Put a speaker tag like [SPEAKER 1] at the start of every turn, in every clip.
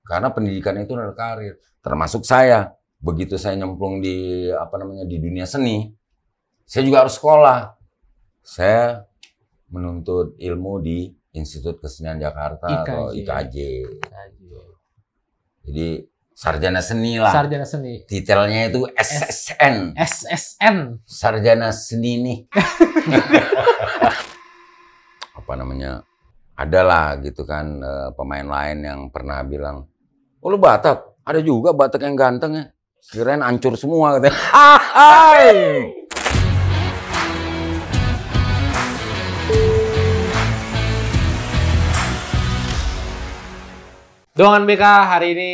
[SPEAKER 1] Karena pendidikan itu adalah karir. Termasuk saya. Begitu saya nyemplung di di dunia seni, saya juga harus sekolah. Saya menuntut ilmu di Institut Kesenian Jakarta atau IKJ. Jadi sarjana seni lah.
[SPEAKER 2] Sarjana seni.
[SPEAKER 1] Titelnya itu SSN.
[SPEAKER 2] SSN.
[SPEAKER 1] Sarjana seni nih. Adalah gitu kan pemain lain yang pernah bilang, "Oh lu Batak? Ada juga Batak yang ganteng ya?" Kirain hancur semua katanya. Hai.
[SPEAKER 2] Dongan BK hari ini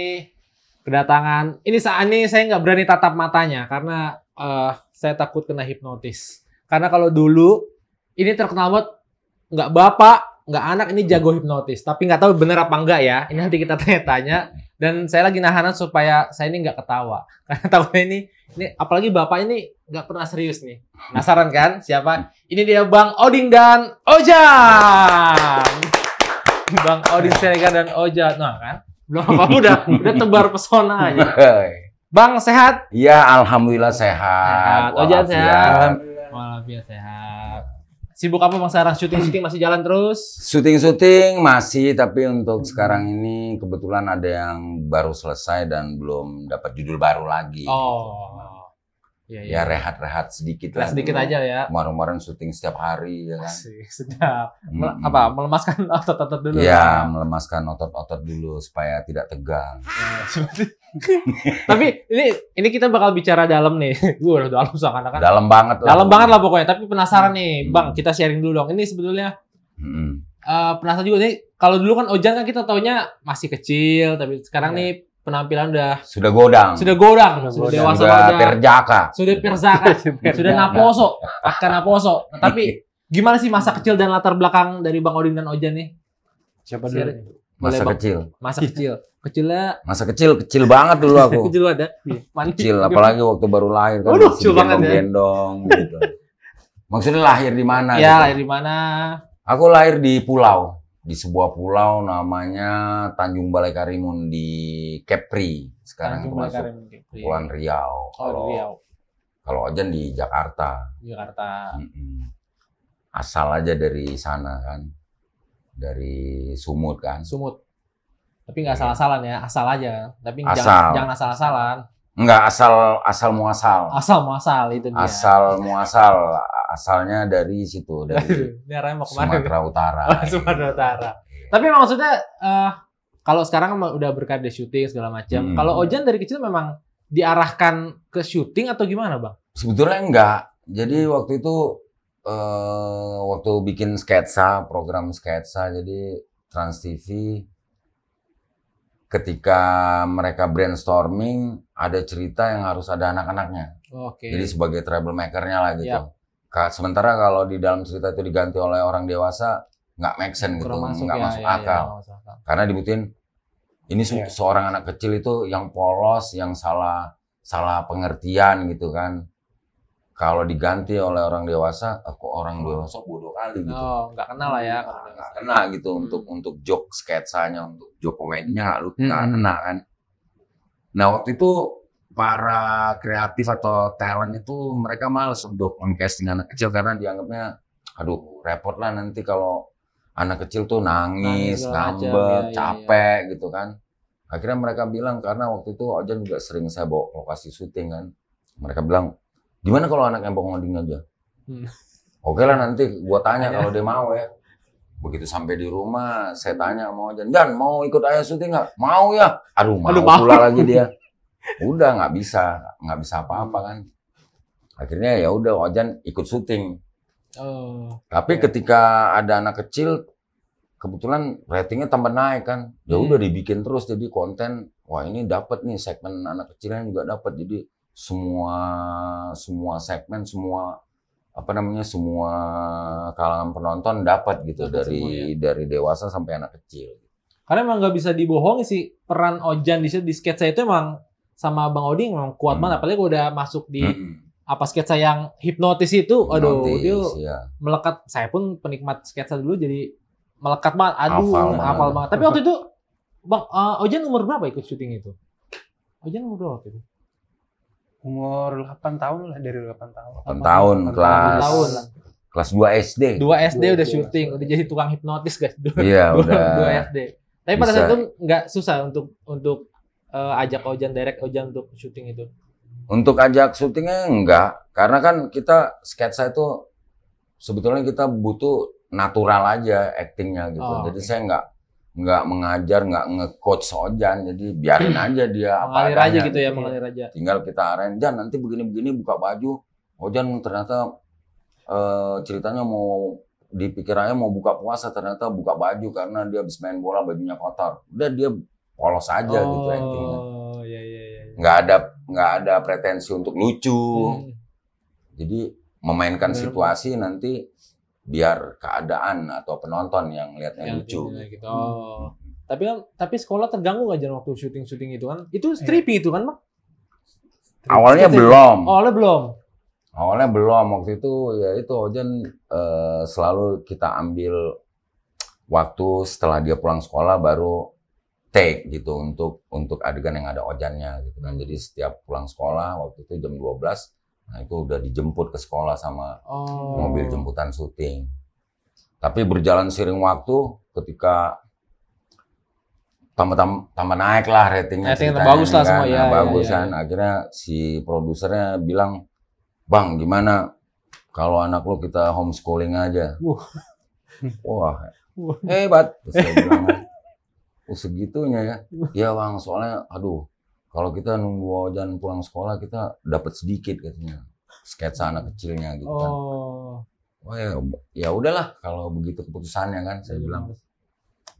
[SPEAKER 2] kedatangan. Saat ini saya nggak berani tatap matanya karena saya takut kena hipnotis. Karena kalau dulu ini terkenal banget nggak bapak, nggak anak, ini jago hipnotis. Tapi nggak tahu bener apa enggak ya. Ini nanti kita tanya-tanya. Dan saya lagi nahanan supaya saya ini nggak ketawa. Karena takutnya ini apalagi bapak ini nggak pernah serius nih. Penasaran kan siapa? Ini dia Bang Oding dan Ojan. Bang Oding Siregar dan Ojan. Nah kan, belum apa udah tebar pesona aja. Bang sehat?
[SPEAKER 1] Iya, alhamdulillah sehat.
[SPEAKER 2] Ojan sehat. Walafiat sehat. Sibuk apa Bang sekarang? Syuting masih jalan terus?
[SPEAKER 1] Syuting masih, tapi untuk sekarang ini kebetulan ada yang baru selesai dan belum dapat judul baru lagi.
[SPEAKER 2] Oh.
[SPEAKER 1] Ya rehat-rehat sedikit lah.
[SPEAKER 2] Sedikit aja ya.
[SPEAKER 1] Kemarin-kemarin syuting setiap hari ya kan.
[SPEAKER 2] Sedap. Melemaskan otot-otot dulu.
[SPEAKER 1] Iya, melemaskan otot-otot dulu supaya tidak tegang.
[SPEAKER 2] Tapi ini kita bakal bicara dalam nih. Udah dalam seakan-akan.
[SPEAKER 1] Dalam banget lah.
[SPEAKER 2] Dalam banget lah pokoknya. Tapi penasaran nih, Bang. Kita sharing dulu dong. Ini sebetulnya penasaran juga nih. Kalau dulu kan Ojan kan kita taunya masih kecil, tapi sekarang nih penampilan sudah godang, sudah dewasa,
[SPEAKER 1] sudah perjaka,
[SPEAKER 2] sudah naposo, akan naposo. Tapi gimana sih masa kecil dan latar belakang dari Bang Oding dan Ojan nih?
[SPEAKER 1] Siapa dulu? Masa kecil banget dulu aku.
[SPEAKER 2] Kecil ada.
[SPEAKER 1] Kecil, apalagi waktu baru lahir kan.
[SPEAKER 2] Kecil banget ya.
[SPEAKER 1] Gendong gitu. Maksudnya lahir di mana?
[SPEAKER 2] Ya,
[SPEAKER 1] gitu.
[SPEAKER 2] lahir di mana?
[SPEAKER 1] Aku lahir di pulau. Di sebuah pulau namanya Tanjung Balai Karimun di Kepri. Sekarang itu masuk Kepulauan Riau. Kalau Ojan di Jakarta. Asal aja dari sana kan. Dari Sumut kan.
[SPEAKER 2] Tapi nggak asal-asalan ya, asal aja. Tapi jangan asal-asalan.
[SPEAKER 1] Enggak, asal muasal.
[SPEAKER 2] Asal muasal itu dia.
[SPEAKER 1] Asal muasal. Asalnya dari situ, dari Sumatera Utara.
[SPEAKER 2] Sumatera Utara. Tapi maksudnya kalau sekarang udah berkarir di syuting segala macam. Kalau Ojan dari kecil memang diarahkan ke syuting atau gimana, Bang?
[SPEAKER 1] Sebetulnya enggak. Jadi waktu itu waktu bikin program sketsa, jadi Trans TV, ketika mereka brainstorming, ada cerita yang harus ada anak-anaknya. Jadi sebagai troublemaker-nya lah gitu. Yep. Sementara kalau di dalam cerita itu diganti oleh orang dewasa, nggak make sense gitu, nggak masuk akal. Karena dibutuhin ini seorang anak kecil itu yang polos, yang salah pengertian gitu kan. Kalau diganti oleh orang dewasa, kok orang dewasa bodoh kali gitu.
[SPEAKER 2] Oh, nggak kenal lah ya.
[SPEAKER 1] Nggak kena gitu untuk joke sketsanya, untuk joke komedinya nggak kena kan. Nah waktu itu para kreatif atau talent itu mereka males untuk meng-casting anak kecil karena dianggapnya aduh repot lah nanti kalau anak kecil tuh nangis ngambek, capek gitu kan. Akhirnya mereka bilang, karena waktu itu Ojan juga sering saya bawa lokasi syuting kan. Mereka bilang, gimana kalau anaknya Bang Oding aja? Oke lah nanti gua tanya kalau dia mau ya. Begitu sampai di rumah saya tanya sama Ojan, "Dan mau ikut ayah syuting nggak?" "Mau ya." Aduh mau pula lagi dia. Udah nggak bisa apa-apa kan. Akhirnya ya udah Ojan ikut syuting. Tapi ketika ada anak kecil, kebetulan ratingnya tambah naik kan. Ya udah dibikin terus jadi konten. Wah ini dapat nih segmen anak kecilnya juga dapat. Jadi semua segmen, semua kalangan penonton dapat gitu, dari dewasa sampai anak kecil.
[SPEAKER 2] Karena emang nggak bisa dibohongi sih, peran Ojan di sketsa itu emang sama Bang Oding memang kuat banget, apalagi udah masuk di sketsa yang hipnotis itu, dia melekat. Saya pun penikmat sketsa dulu jadi melekat banget, hafal banget. Tapi waktu itu Bang, Ojan umur berapa ikut syuting itu? Ojan umur berapa waktu itu?
[SPEAKER 3] Umur 8 tahun lah, dari 8 tahun.
[SPEAKER 1] 8 tahun,
[SPEAKER 2] 8
[SPEAKER 1] kelas
[SPEAKER 2] tahun.
[SPEAKER 1] kelas 2 SD.
[SPEAKER 2] 2 SD udah syuting, udah jadi tukang hipnotis guys.
[SPEAKER 1] Iya, udah.
[SPEAKER 2] 2 SD. Tapi pada
[SPEAKER 1] Bisa.
[SPEAKER 2] saat itu nggak susah untuk ajak Ojan, direct Ojan untuk syuting itu.
[SPEAKER 1] Untuk ajak syutingnya enggak, karena kan kita sketsa itu sebetulnya kita butuh natural aja actingnya gitu.
[SPEAKER 2] Oh,
[SPEAKER 1] Jadi
[SPEAKER 2] oke.
[SPEAKER 1] saya nggak mengajar, nggak nge-coach Ojan. Jadi biarin aja dia apa
[SPEAKER 2] Mengalir aja
[SPEAKER 1] adanya.
[SPEAKER 2] gitu ya, mengalir aja.
[SPEAKER 1] Tinggal kita arahin, Jan nanti begini-begini buka baju. Ojan ternyata ceritanya mau dipikirannya mau buka puasa, ternyata buka baju karena dia habis main bola bajunya kotor. Udah dia polos aja gitu actingnya.
[SPEAKER 2] Oh, iya.
[SPEAKER 1] Nggak ada pretensi untuk lucu.
[SPEAKER 2] Hmm.
[SPEAKER 1] Jadi memainkan
[SPEAKER 3] Bener.
[SPEAKER 1] situasi nanti biar keadaan atau penonton yang lihatnya
[SPEAKER 2] Yang
[SPEAKER 1] lucu.
[SPEAKER 2] tingginya gitu. Oh. Tapi sekolah terganggu nggak Jan waktu syuting itu kan? Itu stripping itu kan, Bang?
[SPEAKER 1] Awalnya
[SPEAKER 2] Stripping.
[SPEAKER 1] belum.
[SPEAKER 2] Awalnya belum.
[SPEAKER 1] Awalnya belum, waktu itu ya itu Ojan selalu kita ambil waktu setelah dia pulang sekolah baru take gitu untuk adegan yang ada Ojannya gitu kan. Jadi setiap pulang sekolah waktu itu jam 12, nah itu udah dijemput ke sekolah sama
[SPEAKER 2] Oh.
[SPEAKER 1] mobil jemputan syuting. Tapi berjalan seiring waktu ketika tambah naik lah ratingnya,
[SPEAKER 2] Ratingnya
[SPEAKER 1] ceritanya
[SPEAKER 2] bagus lah
[SPEAKER 1] kan.
[SPEAKER 2] semua,
[SPEAKER 1] Nah,
[SPEAKER 2] ya,
[SPEAKER 1] bagus
[SPEAKER 2] ya.
[SPEAKER 1] kan. Akhirnya si produsernya bilang, Bang, gimana kalau anak lo kita homeschooling aja?
[SPEAKER 2] Wah.
[SPEAKER 1] Wah,
[SPEAKER 2] Wah.
[SPEAKER 1] hebat. Terus saya bilang, oh segitunya ya? Iya Bang, soalnya aduh, kalau kita nunggu Ojan pulang sekolah kita dapat sedikit katanya. Sketsa anak kecilnya gitu kan.
[SPEAKER 2] Oh.
[SPEAKER 1] Oh ya udahlah kalau begitu keputusannya kan, saya bilang.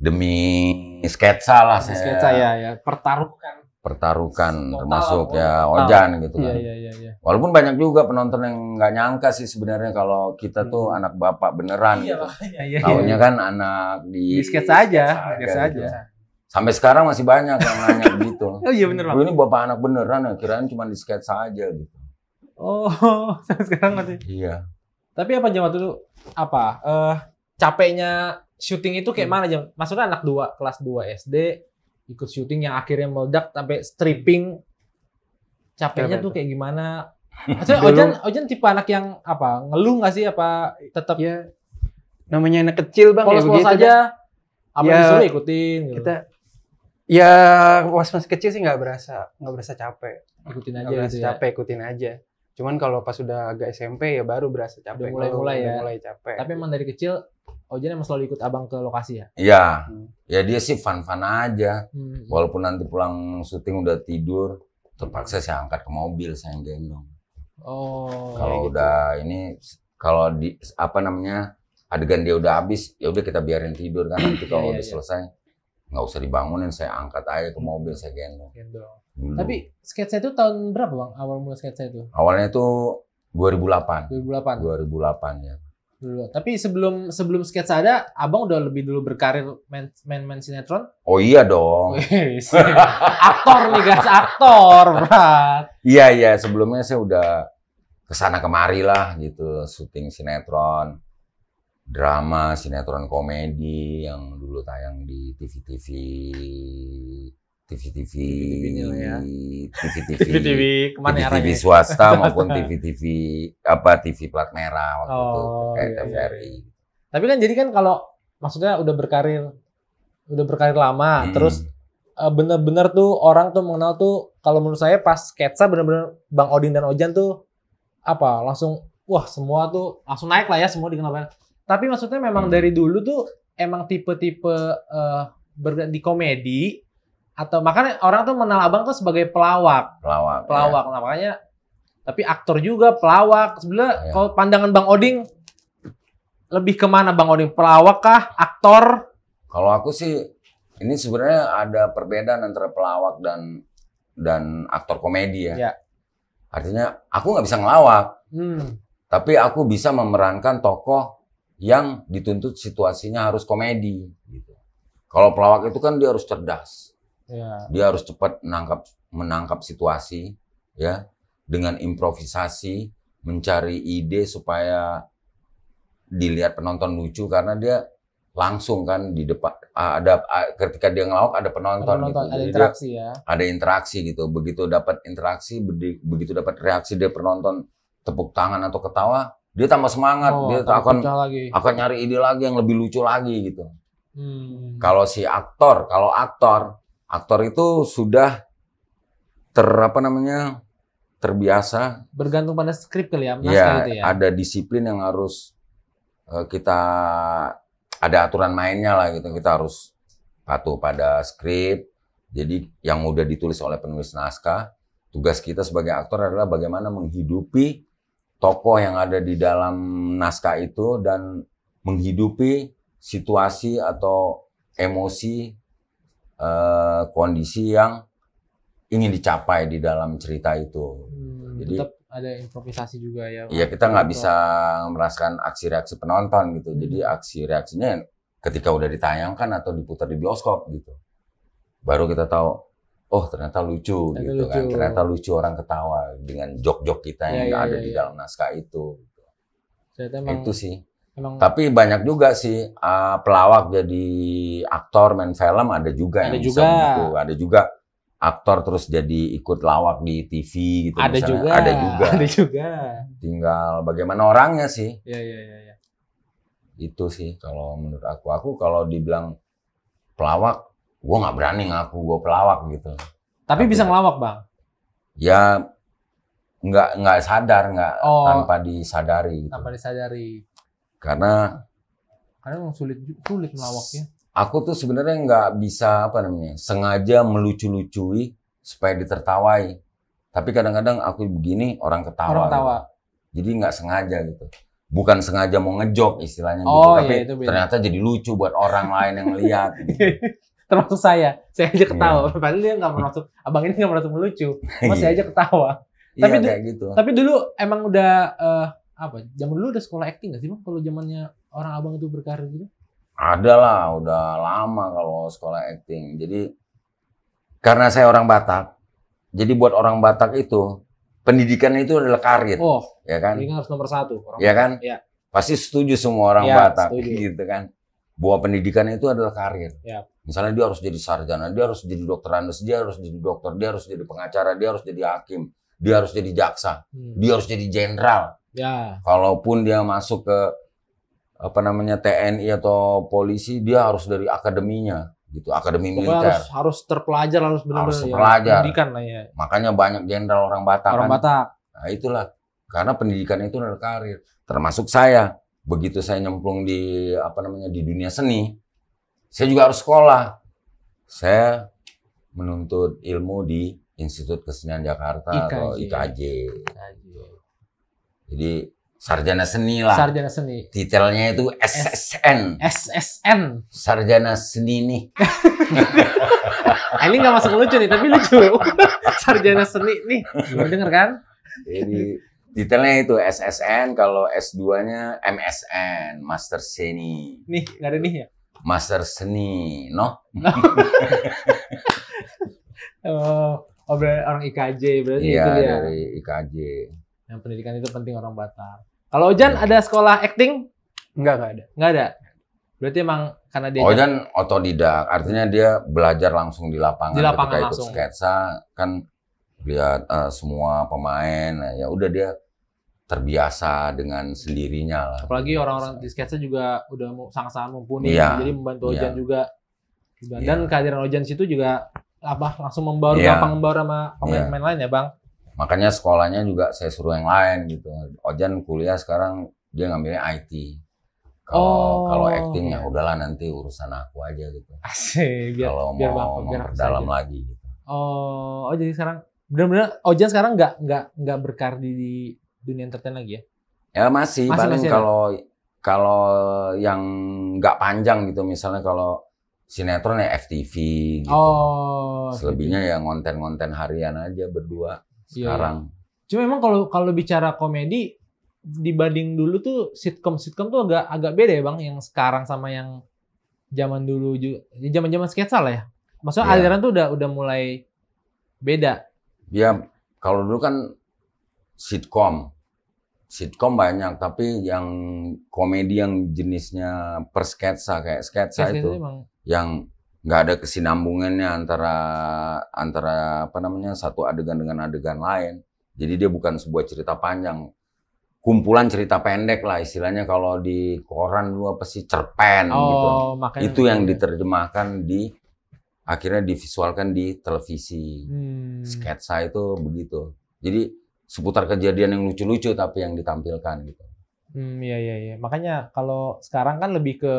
[SPEAKER 1] Demi sketsa lah saya
[SPEAKER 2] Sketsa ya, pertaruhkan.
[SPEAKER 1] pertaruhkan
[SPEAKER 2] Total,
[SPEAKER 1] termasuk ya
[SPEAKER 2] total.
[SPEAKER 1] Ojan gitu kan.
[SPEAKER 2] Iya.
[SPEAKER 1] Walaupun banyak juga penonton yang nggak nyangka sih sebenarnya kalau kita tuh anak bapak beneran
[SPEAKER 2] Iya,
[SPEAKER 1] gitu.
[SPEAKER 2] makanya. Iya.
[SPEAKER 1] Taunya kan anak
[SPEAKER 2] Di sketsa aja, sketsa
[SPEAKER 1] gitu.
[SPEAKER 2] aja.
[SPEAKER 1] Sampai sekarang masih banyak yang nanya gitu.
[SPEAKER 2] Oh iya bener, Bang.
[SPEAKER 1] Ini bapak anak beneran ya, kirain cuma di sketsa aja gitu.
[SPEAKER 2] Oh, sampai sekarang masih.
[SPEAKER 1] Iya.
[SPEAKER 2] Tapi apa Jam waktu itu apa? Capeknya syuting itu kayak mana Jam? Maksudnya anak kelas 2 SD ikut syuting yang akhirnya meledak sampai stripping. Capeknya
[SPEAKER 3] Capek
[SPEAKER 2] tuh
[SPEAKER 3] tuh.
[SPEAKER 2] kayak gimana? Maksudnya
[SPEAKER 3] Dulu-
[SPEAKER 2] Ojan tipe anak yang apa? Ngeluh nggak sih apa tetap
[SPEAKER 3] Ya, namanya anak kecil Bang, ya
[SPEAKER 2] polos-polos
[SPEAKER 3] begitu.
[SPEAKER 2] aja? Apa
[SPEAKER 3] Ya,
[SPEAKER 2] disuruh ikutin gitu.
[SPEAKER 3] Kita ya was-was kecil sih nggak berasa capek.
[SPEAKER 2] Ikutin aja
[SPEAKER 3] Nggak berasa
[SPEAKER 2] gitu ya.
[SPEAKER 3] capek, ikutin aja. Cuman kalau pas udah agak SMP ya baru berasa capek.
[SPEAKER 2] Udah mulai
[SPEAKER 3] Udah
[SPEAKER 2] ya.
[SPEAKER 3] mulai capek.
[SPEAKER 2] Tapi emang dari kecil Ojan emang selalu ikut abang ke lokasi ya?
[SPEAKER 1] Iya.
[SPEAKER 3] Hmm.
[SPEAKER 1] Ya dia sih fun-fun aja.
[SPEAKER 2] Hmm.
[SPEAKER 1] Walaupun nanti pulang syuting udah tidur, terpaksa saya angkat ke mobil, saya yang gendong.
[SPEAKER 2] Oh.
[SPEAKER 1] Kalau
[SPEAKER 3] gitu.
[SPEAKER 1] udah ini, kalau di apa namanya adegan dia udah habis, ya udah kita biarin tidur kan. Nanti kalau
[SPEAKER 2] Iya,
[SPEAKER 1] udah
[SPEAKER 2] iya.
[SPEAKER 1] selesai, nggak usah dibangunin, saya angkat aja ke mobil, saya gendong.
[SPEAKER 2] Gendong.
[SPEAKER 1] Dulu.
[SPEAKER 2] Tapi sketsa itu tahun berapa Bang? Awal mulai sketsa itu?
[SPEAKER 1] Awalnya itu 2008.
[SPEAKER 2] 2008.
[SPEAKER 1] 2008 ya.
[SPEAKER 2] Dulu. Tapi sebelum sketsa ada, Abang udah lebih dulu berkarir main sinetron?
[SPEAKER 1] Oh iya dong.
[SPEAKER 2] Wih, aktor nih guys, aktor, berat.
[SPEAKER 1] Iya, sebelumnya saya udah kesana kemari lah gitu, syuting sinetron, drama, sinetron komedi yang dulu tayang di TV-TV,
[SPEAKER 2] TV-TV-nya lah ya.
[SPEAKER 1] TV-TV,
[SPEAKER 2] TV kemana
[SPEAKER 1] TV
[SPEAKER 2] arahnya?
[SPEAKER 1] swasta maupun TV TV plat merah waktu itu
[SPEAKER 2] Oh,
[SPEAKER 1] kayak
[SPEAKER 2] iya,
[SPEAKER 1] TVRI.
[SPEAKER 2] Tapi kan jadi kan kalau maksudnya udah berkarir lama, terus bener-bener tuh orang tuh mengenal tuh kalau menurut saya pas sketsa bener-bener Bang Odin dan Ojan tuh apa langsung wah semua tuh langsung naik lah ya semua dikenal banget. Tapi maksudnya memang dari dulu tuh emang tipe-tipe di komedi atau makanya orang tuh mengenal Abang tuh sebagai pelawak.
[SPEAKER 1] pelawak.
[SPEAKER 2] Nah, makanya tapi aktor juga pelawak. Sebenarnya
[SPEAKER 1] Ya.
[SPEAKER 2] kalau pandangan Bang Oding lebih kemana Bang Oding? Pelawak kah? Aktor?
[SPEAKER 1] Kalau aku sih ini sebenarnya ada perbedaan antara pelawak dan aktor komedi ya.
[SPEAKER 2] Ya.
[SPEAKER 1] Artinya aku nggak bisa ngelawak, tapi aku bisa memerankan tokoh yang dituntut situasinya harus komedi. Gitu. Kalau pelawak itu kan dia harus cerdas,
[SPEAKER 2] Ya.
[SPEAKER 1] dia harus cepat menangkap situasi, ya, dengan improvisasi, mencari ide supaya dilihat penonton lucu karena dia langsung kan di depan ada ketika dia ngelawak ada penonton, gitu.
[SPEAKER 2] Ada
[SPEAKER 1] Jadi
[SPEAKER 2] interaksi ya.
[SPEAKER 1] ada interaksi gitu. Begitu dapat interaksi, begitu dapat reaksi dari penonton, tepuk tangan atau ketawa, dia tambah semangat, dia akan nyari ide lagi yang lebih lucu lagi gitu. Kalau aktor itu sudah terbiasa
[SPEAKER 2] bergantung pada skrip kali ya,
[SPEAKER 1] ya,
[SPEAKER 2] gitu ya.
[SPEAKER 1] ada disiplin yang harus kita ada aturan mainnya lah gitu. Kita harus patuh pada skrip. Jadi yang udah ditulis oleh penulis naskah, tugas kita sebagai aktor adalah bagaimana menghidupi tokoh yang ada di dalam naskah itu dan menghidupi situasi atau emosi kondisi yang ingin dicapai di dalam cerita itu. Jadi
[SPEAKER 2] tetap ada improvisasi juga ya.
[SPEAKER 1] Iya, kita nggak bisa merasakan aksi reaksi penonton gitu. Jadi aksi reaksinya ketika udah ditayangkan atau diputar di bioskop gitu. Baru kita tahu, oh ternyata lucu gitu kan. Ternyata lucu, orang ketawa dengan jok-jok kita yang ada di dalam naskah itu. Itu sih. Tapi banyak juga sih pelawak jadi aktor main film, ada juga yang bisa begitu. Ada juga aktor terus jadi ikut lawak di TV gitu.
[SPEAKER 2] Ada juga.
[SPEAKER 1] Tinggal bagaimana orangnya sih.
[SPEAKER 2] Iya.
[SPEAKER 1] Itu sih kalau menurut aku. Aku kalau dibilang pelawak, gue nggak berani ngaku gue pelawak gitu.
[SPEAKER 2] Tapi bisa ngelawak, Bang?
[SPEAKER 1] Ya nggak sadar, tanpa disadari. Gitu.
[SPEAKER 2] Tanpa disadari.
[SPEAKER 1] Karena
[SPEAKER 2] memang sulit melawaknya.
[SPEAKER 1] Aku tuh sebenarnya nggak bisa sengaja melucu-lucui supaya ditertawai. Tapi kadang-kadang aku begini orang ketawa. Gitu. Jadi nggak sengaja gitu. Bukan sengaja mau ngejok istilahnya gitu. Tapi ternyata jadi lucu buat orang lain yang lihat. Gitu.
[SPEAKER 2] Termasuk saya aja ketawa. Padahal dia nggak masuk. Abang ini nggak masuk melucu. Saya aja ketawa.
[SPEAKER 1] Tapi kayak gitu.
[SPEAKER 2] Tapi dulu emang udah zaman dulu udah sekolah acting nggak sih, Bang? Kalau zamannya orang abang itu berkarir gitu?
[SPEAKER 1] Ada lah, udah lama kalau sekolah acting. Jadi karena saya orang Batak, jadi buat orang Batak itu pendidikan itu adalah karir, ya kan?
[SPEAKER 2] Pendidikan harus nomor 1.
[SPEAKER 1] Ya kan?
[SPEAKER 2] Ya.
[SPEAKER 1] Pasti setuju semua orang Batak, gitu kan? Bahwa pendidikan itu adalah karir.
[SPEAKER 2] Ya.
[SPEAKER 1] Misalnya dia harus jadi sarjana, dia harus jadi dokter andes, dia harus jadi dokter, dia harus jadi pengacara, dia harus jadi hakim, dia harus jadi jaksa, dia harus jadi jenderal.
[SPEAKER 2] Ya.
[SPEAKER 1] Kalaupun dia masuk ke TNI atau polisi, dia harus dari akademinya gitu, akademi militer.
[SPEAKER 2] Harus terpelajar, harus benar-benar
[SPEAKER 1] terpelajar.
[SPEAKER 2] Pendidikan lah ya.
[SPEAKER 1] Makanya banyak jenderal orang Batak.
[SPEAKER 2] Batak.
[SPEAKER 1] Nah, itulah karena pendidikan itu adalah karir. Termasuk saya, begitu saya nyemplung di di dunia seni, saya juga harus sekolah. Saya menuntut ilmu di Institut Kesenian Jakarta atau IKJ. Jadi sarjana seni lah.
[SPEAKER 2] Sarjana seni.
[SPEAKER 1] Titelnya itu SSN.
[SPEAKER 2] SSN.
[SPEAKER 1] Sarjana seni nih.
[SPEAKER 2] Ini nggak masuk lucu nih, tapi lucu. Sarjana seni nih. Baru denger kan?
[SPEAKER 1] Jadi titelnya itu SSN, kalau S2-nya MSN, Master Seni.
[SPEAKER 2] Nih, nggak ada nih ya?
[SPEAKER 1] Master Seni, no?
[SPEAKER 2] Berarti orang IKJ berarti
[SPEAKER 1] iya,
[SPEAKER 2] itu dia.
[SPEAKER 1] Dari IKJ.
[SPEAKER 2] Yang pendidikan itu penting orang Batak. Kalau Ojan ada sekolah acting?
[SPEAKER 3] Enggak ada.
[SPEAKER 2] Enggak ada. Berarti emang karena dia
[SPEAKER 1] Ojan otodidak, artinya dia belajar langsung di lapangan.
[SPEAKER 2] Di lapangan
[SPEAKER 1] ketika
[SPEAKER 2] langsung.
[SPEAKER 1] Ikut sketsa kan lihat semua pemain, ya udah dia terbiasa dengan sendirinya lah.
[SPEAKER 2] Apalagi orang-orang di sketsa juga udah sangat-sangat mumpuni,
[SPEAKER 1] iya,
[SPEAKER 2] jadi membantu Ojan
[SPEAKER 1] iya.
[SPEAKER 2] juga. Dan kehadiran Ojan situ juga langsung gampang membaur sama pemain-pemain lain ya, Bang.
[SPEAKER 1] Makanya sekolahnya juga saya suruh yang lain gitu. Ojan kuliah sekarang dia ngambilnya IT. Kalau acting ya udahlah nanti urusan aku aja gitu.
[SPEAKER 2] Asik,
[SPEAKER 1] kalau mau memperdalam lagi gitu.
[SPEAKER 2] Jadi sekarang benar-benar Ojan sekarang nggak berkarir di dunia entertain lagi ya?
[SPEAKER 1] Ya masih paling kalau yang nggak panjang gitu, misalnya kalau sinetron ya FTV gitu. Selebihnya ya ngonten-ngonten harian aja berdua. Sekarang.
[SPEAKER 2] Cuma memang kalau bicara komedi dibanding dulu tuh sitkom tuh agak beda ya, Bang, yang sekarang sama yang zaman dulu juga. Zaman sketsa lah ya. Maksudnya aliran tuh udah mulai beda.
[SPEAKER 1] Ya, kalau dulu kan sitkom Sitkom banyak, tapi yang komedi yang jenisnya per sketsa kayak sketsa
[SPEAKER 2] Sketsa
[SPEAKER 1] itu
[SPEAKER 2] emang
[SPEAKER 1] yang nggak ada kesinambungannya antara apa namanya satu adegan dengan adegan lain. Jadi dia bukan sebuah cerita panjang, kumpulan cerita pendek lah istilahnya kalau di koran dulu apa sih cerpen gitu.
[SPEAKER 2] makanya
[SPEAKER 1] Itu yang
[SPEAKER 2] gitu.
[SPEAKER 1] diterjemahkan akhirnya divisualkan di televisi. Sketsa itu begitu. Jadi seputar kejadian yang lucu-lucu tapi yang ditampilkan gitu.
[SPEAKER 2] Iya. Makanya kalau sekarang kan lebih ke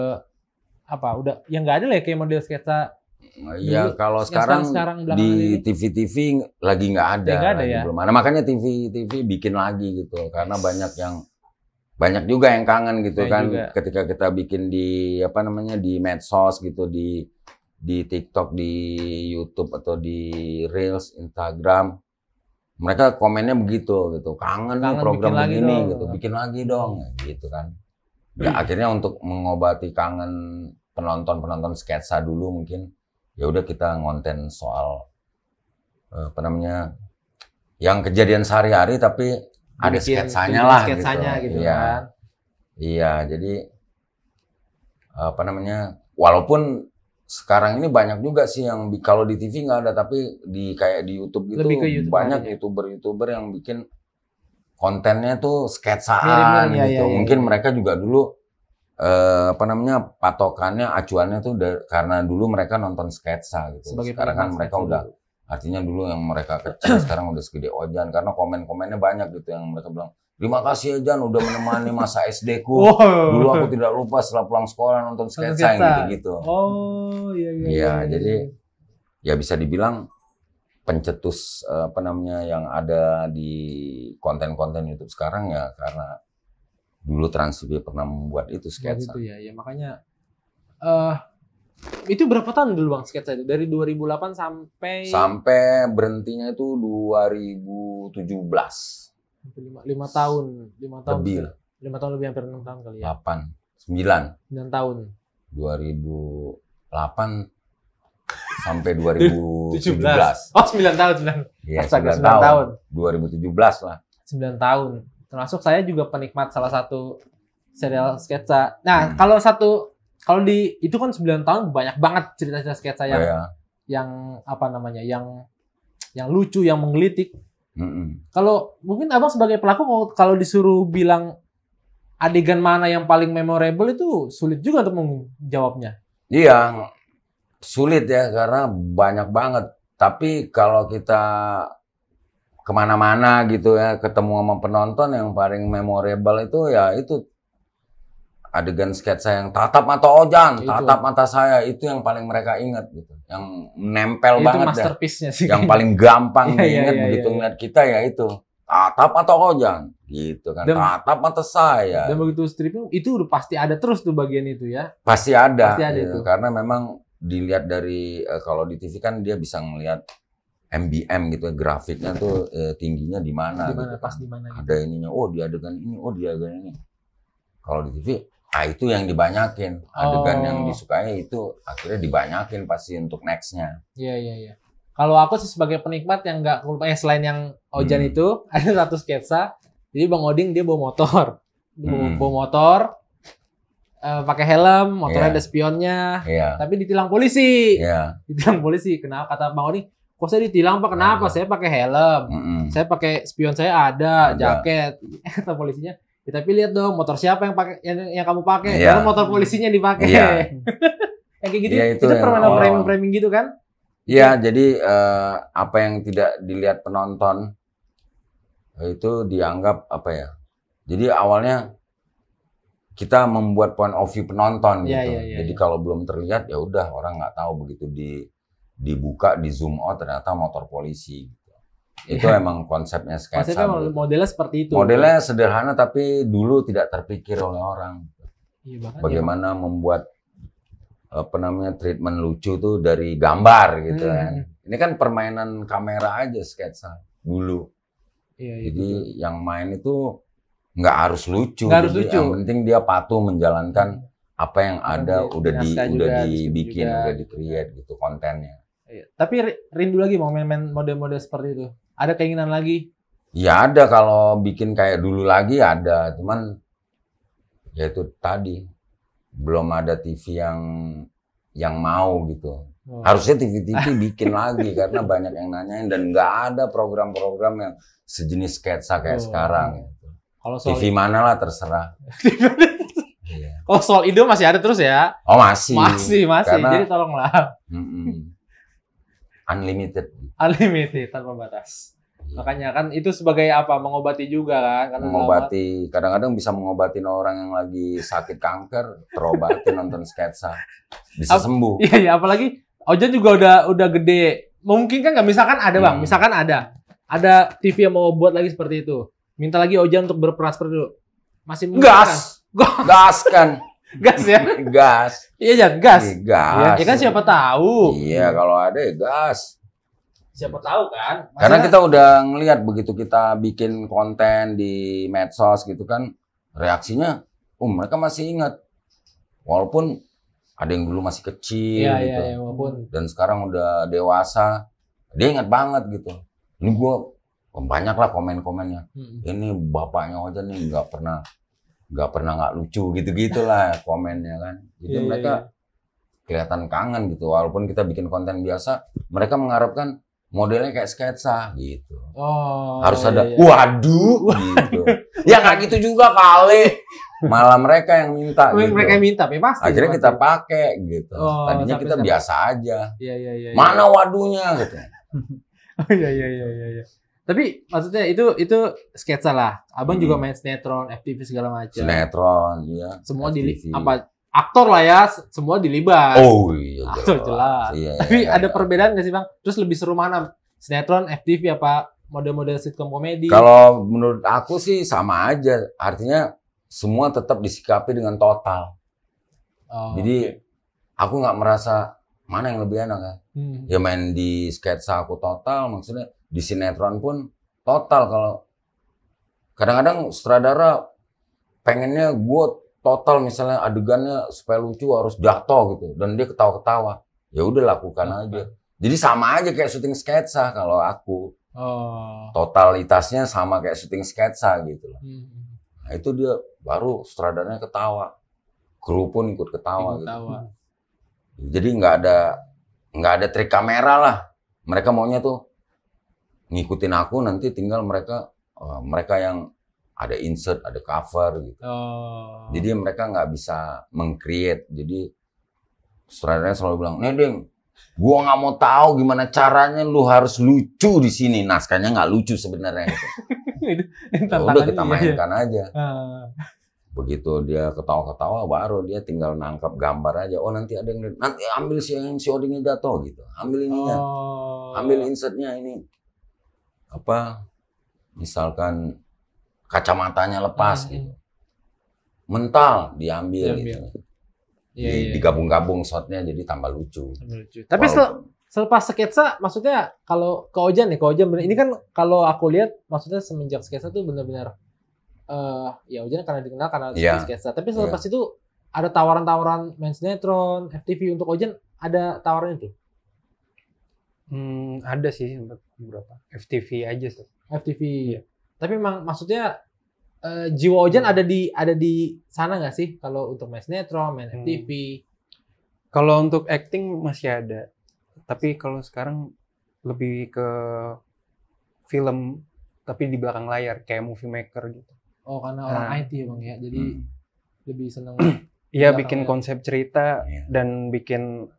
[SPEAKER 2] apa? Udah yang nggak ada lah ya kayak model sketsa.
[SPEAKER 1] Iya,
[SPEAKER 2] Dulu,
[SPEAKER 1] kalau
[SPEAKER 2] yang
[SPEAKER 1] sekarang
[SPEAKER 2] belakangan
[SPEAKER 1] di
[SPEAKER 2] ini.
[SPEAKER 1] TV-TV lagi nggak ada,
[SPEAKER 2] Nggak ada
[SPEAKER 1] lagi
[SPEAKER 2] ya?
[SPEAKER 1] belum ada. Makanya TV bikin lagi gitu, karena banyak juga yang kangen gitu
[SPEAKER 2] Banyak
[SPEAKER 1] kan,
[SPEAKER 2] juga.
[SPEAKER 1] ketika kita bikin di apa namanya di medsos gitu, di TikTok, di YouTube atau di Reels, Instagram, mereka komennya begitu gitu, kangen nih
[SPEAKER 2] Kangen,
[SPEAKER 1] program
[SPEAKER 2] bikin lagi
[SPEAKER 1] begini
[SPEAKER 2] dong.
[SPEAKER 1] gitu, bikin lagi dong, gitu kan. Ya, akhirnya untuk mengobati kangen penonton sketsa dulu mungkin ya udah kita ngonten soal apa namanya yang kejadian sehari-hari tapi ada sketsanya lah gitu. Iya.
[SPEAKER 2] Kan.
[SPEAKER 1] Iya, jadi apa namanya walaupun sekarang ini banyak juga sih yang kalau di TV nggak ada tapi kayak di YouTube gitu
[SPEAKER 2] Lebih ke YouTube
[SPEAKER 1] banyak
[SPEAKER 2] aja.
[SPEAKER 1] YouTuber yang bikin kontennya tuh sketsaan
[SPEAKER 2] Mirip-mirip, ya,
[SPEAKER 1] gitu.
[SPEAKER 2] ya, ya,
[SPEAKER 1] Mungkin
[SPEAKER 2] ya.
[SPEAKER 1] mereka juga dulu apa namanya patokannya acuannya tuh karena dulu mereka nonton sketsa gitu.
[SPEAKER 2] Sebagai
[SPEAKER 1] Sekarang kan
[SPEAKER 2] penikmat
[SPEAKER 1] mereka
[SPEAKER 2] sketsa
[SPEAKER 1] udah
[SPEAKER 2] dulu.
[SPEAKER 1] artinya dulu yang mereka kecil sekarang udah segede Ojan karena komen-komennya banyak gitu yang mereka bilang terima kasih ya Jan udah menemani masa SD ku. Dulu aku tidak lupa setelah pulang sekolah nonton sketsa yang gitu-gitu.
[SPEAKER 2] Oh iya.
[SPEAKER 1] Iya, jadi ya bisa dibilang pencetus apa namanya yang ada di konten-konten YouTube sekarang ya karena dulu Trans TV pernah membuat itu sketsa.
[SPEAKER 2] Itu ya makanya itu berapa tahun dulu Bang sketsa itu? Dari 2008
[SPEAKER 1] sampai berhentinya itu 2017.
[SPEAKER 2] 5 tahun. 5 tahun.
[SPEAKER 1] Lebih.
[SPEAKER 2] 5 tahun lebih hampir 6 tahun kali ya.
[SPEAKER 1] 8, 9.
[SPEAKER 2] 9 tahun.
[SPEAKER 1] 2008 sampai 2017.
[SPEAKER 2] Oh, 9 tahun, 9.
[SPEAKER 1] Iya,
[SPEAKER 2] Astaga,
[SPEAKER 1] 9
[SPEAKER 2] 9 tahun.
[SPEAKER 1] 2017 lah.
[SPEAKER 2] 9 tahun. Termasuk saya juga penikmat salah satu serial sketsa. Nah, kalau di itu kan 9 tahun banyak banget cerita-cerita sketsa yang apa namanya? Yang lucu, yang menggelitik. Kalau mungkin Abang sebagai pelaku kalau disuruh bilang adegan mana yang paling memorable itu sulit juga untuk menjawabnya.
[SPEAKER 1] Iya, sulit ya karena banyak banget. Tapi kalau kita kemana-mana gitu ya, ketemu sama penonton yang paling memorable itu ya itu adegan sketsa yang tatap mata Ojan, tatap mata saya itu yang paling mereka ingat gitu, yang nempel
[SPEAKER 2] itu
[SPEAKER 1] banget
[SPEAKER 2] masterpiece-nya sih.
[SPEAKER 1] Yang paling gampang diingat begitu
[SPEAKER 2] iya.
[SPEAKER 1] ngeliat kita ya itu tatap mata Ojan, gitu kan, tatap mata saya.
[SPEAKER 2] Dan begitu stripping itu udah pasti ada terus tuh bagian itu ya.
[SPEAKER 1] Pasti ada
[SPEAKER 2] gitu.
[SPEAKER 1] Karena memang dilihat dari kalau di TV kan dia bisa ngelihat MBM gitu ya, grafiknya tuh tingginya di mana gitu.
[SPEAKER 2] Pas di mana gitu.
[SPEAKER 1] Ada ininya, oh di adegan ini, oh di adegan ini. Kalau di TV, itu yang dibanyakin. Adegan yang disukai itu akhirnya dibanyakin pasti untuk next-nya.
[SPEAKER 2] Iya. Kalau aku sih sebagai penikmat yang nggak lupa selain yang Ojan itu, ada satu sketsa. Jadi Bang Oding dia bawa motor. Bawa motor, pakai helm, motornya ada spionnya. Tapi ditilang polisi. Ditilang polisi. Kenapa? Kata Bang Oding, kok saya ditilang Pak? Kenapa? Saya pakai helm. Saya pakai spion saya ada. Jaket. Kata polisinya, ya, tapi lihat dong motor siapa yang pakai yang kamu pakai. Karena motor polisinya dipakai. Yang kayak gitu. Itu permainan framing gitu kan?
[SPEAKER 1] Iya, jadi apa yang tidak dilihat penonton itu dianggap apa ya? Jadi awalnya kita membuat point of view penonton gitu. Jadi kalau belum terlihat ya udah orang nggak tahu, begitu dibuka, di zoom out ternyata motor polisi. Itu emang konsepnya sketsa.
[SPEAKER 2] Konsepnya modelnya seperti itu.
[SPEAKER 1] Modelnya sederhana tapi dulu tidak terpikir oleh orang. Bagaimana membuat apa namanya treatment lucu tuh dari gambar gitu kan. Ini kan permainan kamera aja sketsa dulu. Jadi yang main itu nggak harus lucu. Yang penting dia patuh menjalankan apa yang ada, udah dibikin, udah di-create gitu kontennya.
[SPEAKER 2] Tapi rindu lagi mau main-main model-model seperti itu. Ada keinginan lagi
[SPEAKER 1] Ya ada kalau bikin kayak dulu lagi ada, cuman ya itu tadi belum ada TV yang mau gitu.
[SPEAKER 2] Oh.
[SPEAKER 1] Harusnya TV-TV bikin lagi karena banyak yang nanyain dan nggak ada program-program yang sejenis sketsa kayak sekarang. Gitu.
[SPEAKER 2] Kalau soal
[SPEAKER 1] TV mana lah terserah. Iya.
[SPEAKER 2] oh soal Indo masih ada terus ya?
[SPEAKER 1] Oh masih.
[SPEAKER 2] Masih.
[SPEAKER 1] Karena-
[SPEAKER 2] Jadi tolonglah
[SPEAKER 1] Unlimited.
[SPEAKER 2] unlimited tanpa batas. Makanya kan itu sebagai apa? Mengobati juga kan? Karena
[SPEAKER 1] Mengobati, kadang-kadang bisa mengobatin orang yang lagi sakit kanker, terobati nonton sketsa, bisa sembuh.
[SPEAKER 2] Iya, iya, apalagi Ojan juga udah gede. Mungkin kan nggak, misalkan ada bang, misalkan ada TV yang mau buat lagi seperti itu. Minta lagi Ojan untuk berperan seperti itu. Masih mungkin
[SPEAKER 1] Gas, gas kan,
[SPEAKER 2] gas ya?
[SPEAKER 1] gas,
[SPEAKER 2] Iya Jan, gas.
[SPEAKER 1] Iya, gas.
[SPEAKER 2] Ya kan siapa tahu.
[SPEAKER 1] Iya, kalau ada ya gas.
[SPEAKER 2] Siapa tahu kan?
[SPEAKER 1] Karena kita udah ngelihat begitu kita bikin konten di medsos gitu kan, reaksinya, mereka masih ingat. Walaupun ada yang dulu masih kecil gitu.
[SPEAKER 2] Iya, walaupun
[SPEAKER 1] Dan sekarang udah dewasa, dia ingat banget gitu. Ini gua banyak lah komen-komennya. Ini bapaknya aja nih nggak pernah nggak lucu gitu-gitulah komennya kan. Jadi
[SPEAKER 2] Iya,
[SPEAKER 1] mereka kelihatan kangen gitu. Walaupun kita bikin konten biasa, mereka mengharapkan modelnya kayak sketsa gitu.
[SPEAKER 2] Oh,
[SPEAKER 1] Harus ada,
[SPEAKER 2] iya.
[SPEAKER 1] waduh gitu. Ya nggak gitu juga kali. Malah mereka yang minta gitu.
[SPEAKER 2] Mereka yang minta, ya pasti.
[SPEAKER 1] Akhirnya
[SPEAKER 2] pasti.
[SPEAKER 1] kita pakai gitu.
[SPEAKER 2] Oh,
[SPEAKER 1] Tadinya kita
[SPEAKER 2] sampai-
[SPEAKER 1] biasa aja.
[SPEAKER 2] Iya.
[SPEAKER 1] Mana waduhnya gitu.
[SPEAKER 2] Iya. Tapi maksudnya itu sketsa lah. Abang juga main sinetron, FTV segala macam.
[SPEAKER 1] Sinetron, ya.
[SPEAKER 2] Semua
[SPEAKER 1] FTV.
[SPEAKER 2] aktor lah ya, semua dilibat.
[SPEAKER 1] Oh iya.
[SPEAKER 2] Aktor jelas.
[SPEAKER 1] Iya,
[SPEAKER 2] Tapi
[SPEAKER 1] iya,
[SPEAKER 2] ada
[SPEAKER 1] iya.
[SPEAKER 2] perbedaan nggak sih bang? Terus lebih seru mana? Sinetron, FTV apa model-model sitcom komedi?
[SPEAKER 1] Kalau menurut aku sih sama aja. Artinya semua tetap disikapi dengan total.
[SPEAKER 2] Oh,
[SPEAKER 1] Jadi aku nggak merasa mana yang lebih enak kan. Ya main di sketsa aku total, maksudnya di sinetron pun total. Kalau kadang-kadang sutradara pengennya gue total, misalnya adegannya supaya lucu harus jatuh gitu dan dia ketawa-ketawa. Ya udah lakukan aja. Jadi sama aja kayak syuting sketsa kalau aku.
[SPEAKER 2] Oh.
[SPEAKER 1] Totalitasnya sama kayak syuting sketsa gitu loh.
[SPEAKER 2] Hmm.
[SPEAKER 1] Nah, itu dia baru sutradaranya ketawa. Kru pun ikut ketawa gitu. Jadi nggak ada trik kamera lah. Mereka maunya tuh ngikutin aku, nanti tinggal mereka yang ada insert, ada cover gitu.
[SPEAKER 2] Oh.
[SPEAKER 1] Jadi mereka nggak bisa meng-create. Jadi sutradaranya selalu bilang, "Nih Deng, gua nggak mau tahu gimana caranya lu harus lucu di sini." Naskahnya nggak lucu sebenarnya. Gitu. Ya udah kita mainkan aja. Begitu dia ketawa-ketawa, baru dia tinggal nangkap gambar aja. Oh nanti ada yang nanti ambil si odingnya jatuh gitu. Ambil ininya, ambil insertnya ini. Apa? Misalkan kacamatanya lepas gitu. Mental diambil gitu. Digabung-gabung shotnya jadi tambah lucu.
[SPEAKER 2] Tapi selepas sketsa, maksudnya kalau ke Ojan ini kan kalau aku lihat, maksudnya semenjak sketsa tuh benar-benar ya Ojan karena dikenal karena sketsa. Tapi selepas itu ada tawaran-tawaran main sinetron, FTV untuk Ojan, ada tawaran itu?
[SPEAKER 3] Ada sih beberapa. FTV aja sih.
[SPEAKER 2] FTV. Iya. Tapi memang maksudnya jiwa Ojan ada di sana nggak sih kalau untuk main sinetron, main FTV?
[SPEAKER 3] Kalau untuk acting masih ada. Tapi kalau sekarang lebih ke film tapi di belakang layar kayak movie maker gitu.
[SPEAKER 2] Oh, karena orang IT ya Bang ya. Jadi lebih seneng.
[SPEAKER 3] Iya, bikin konsep cerita dan bikin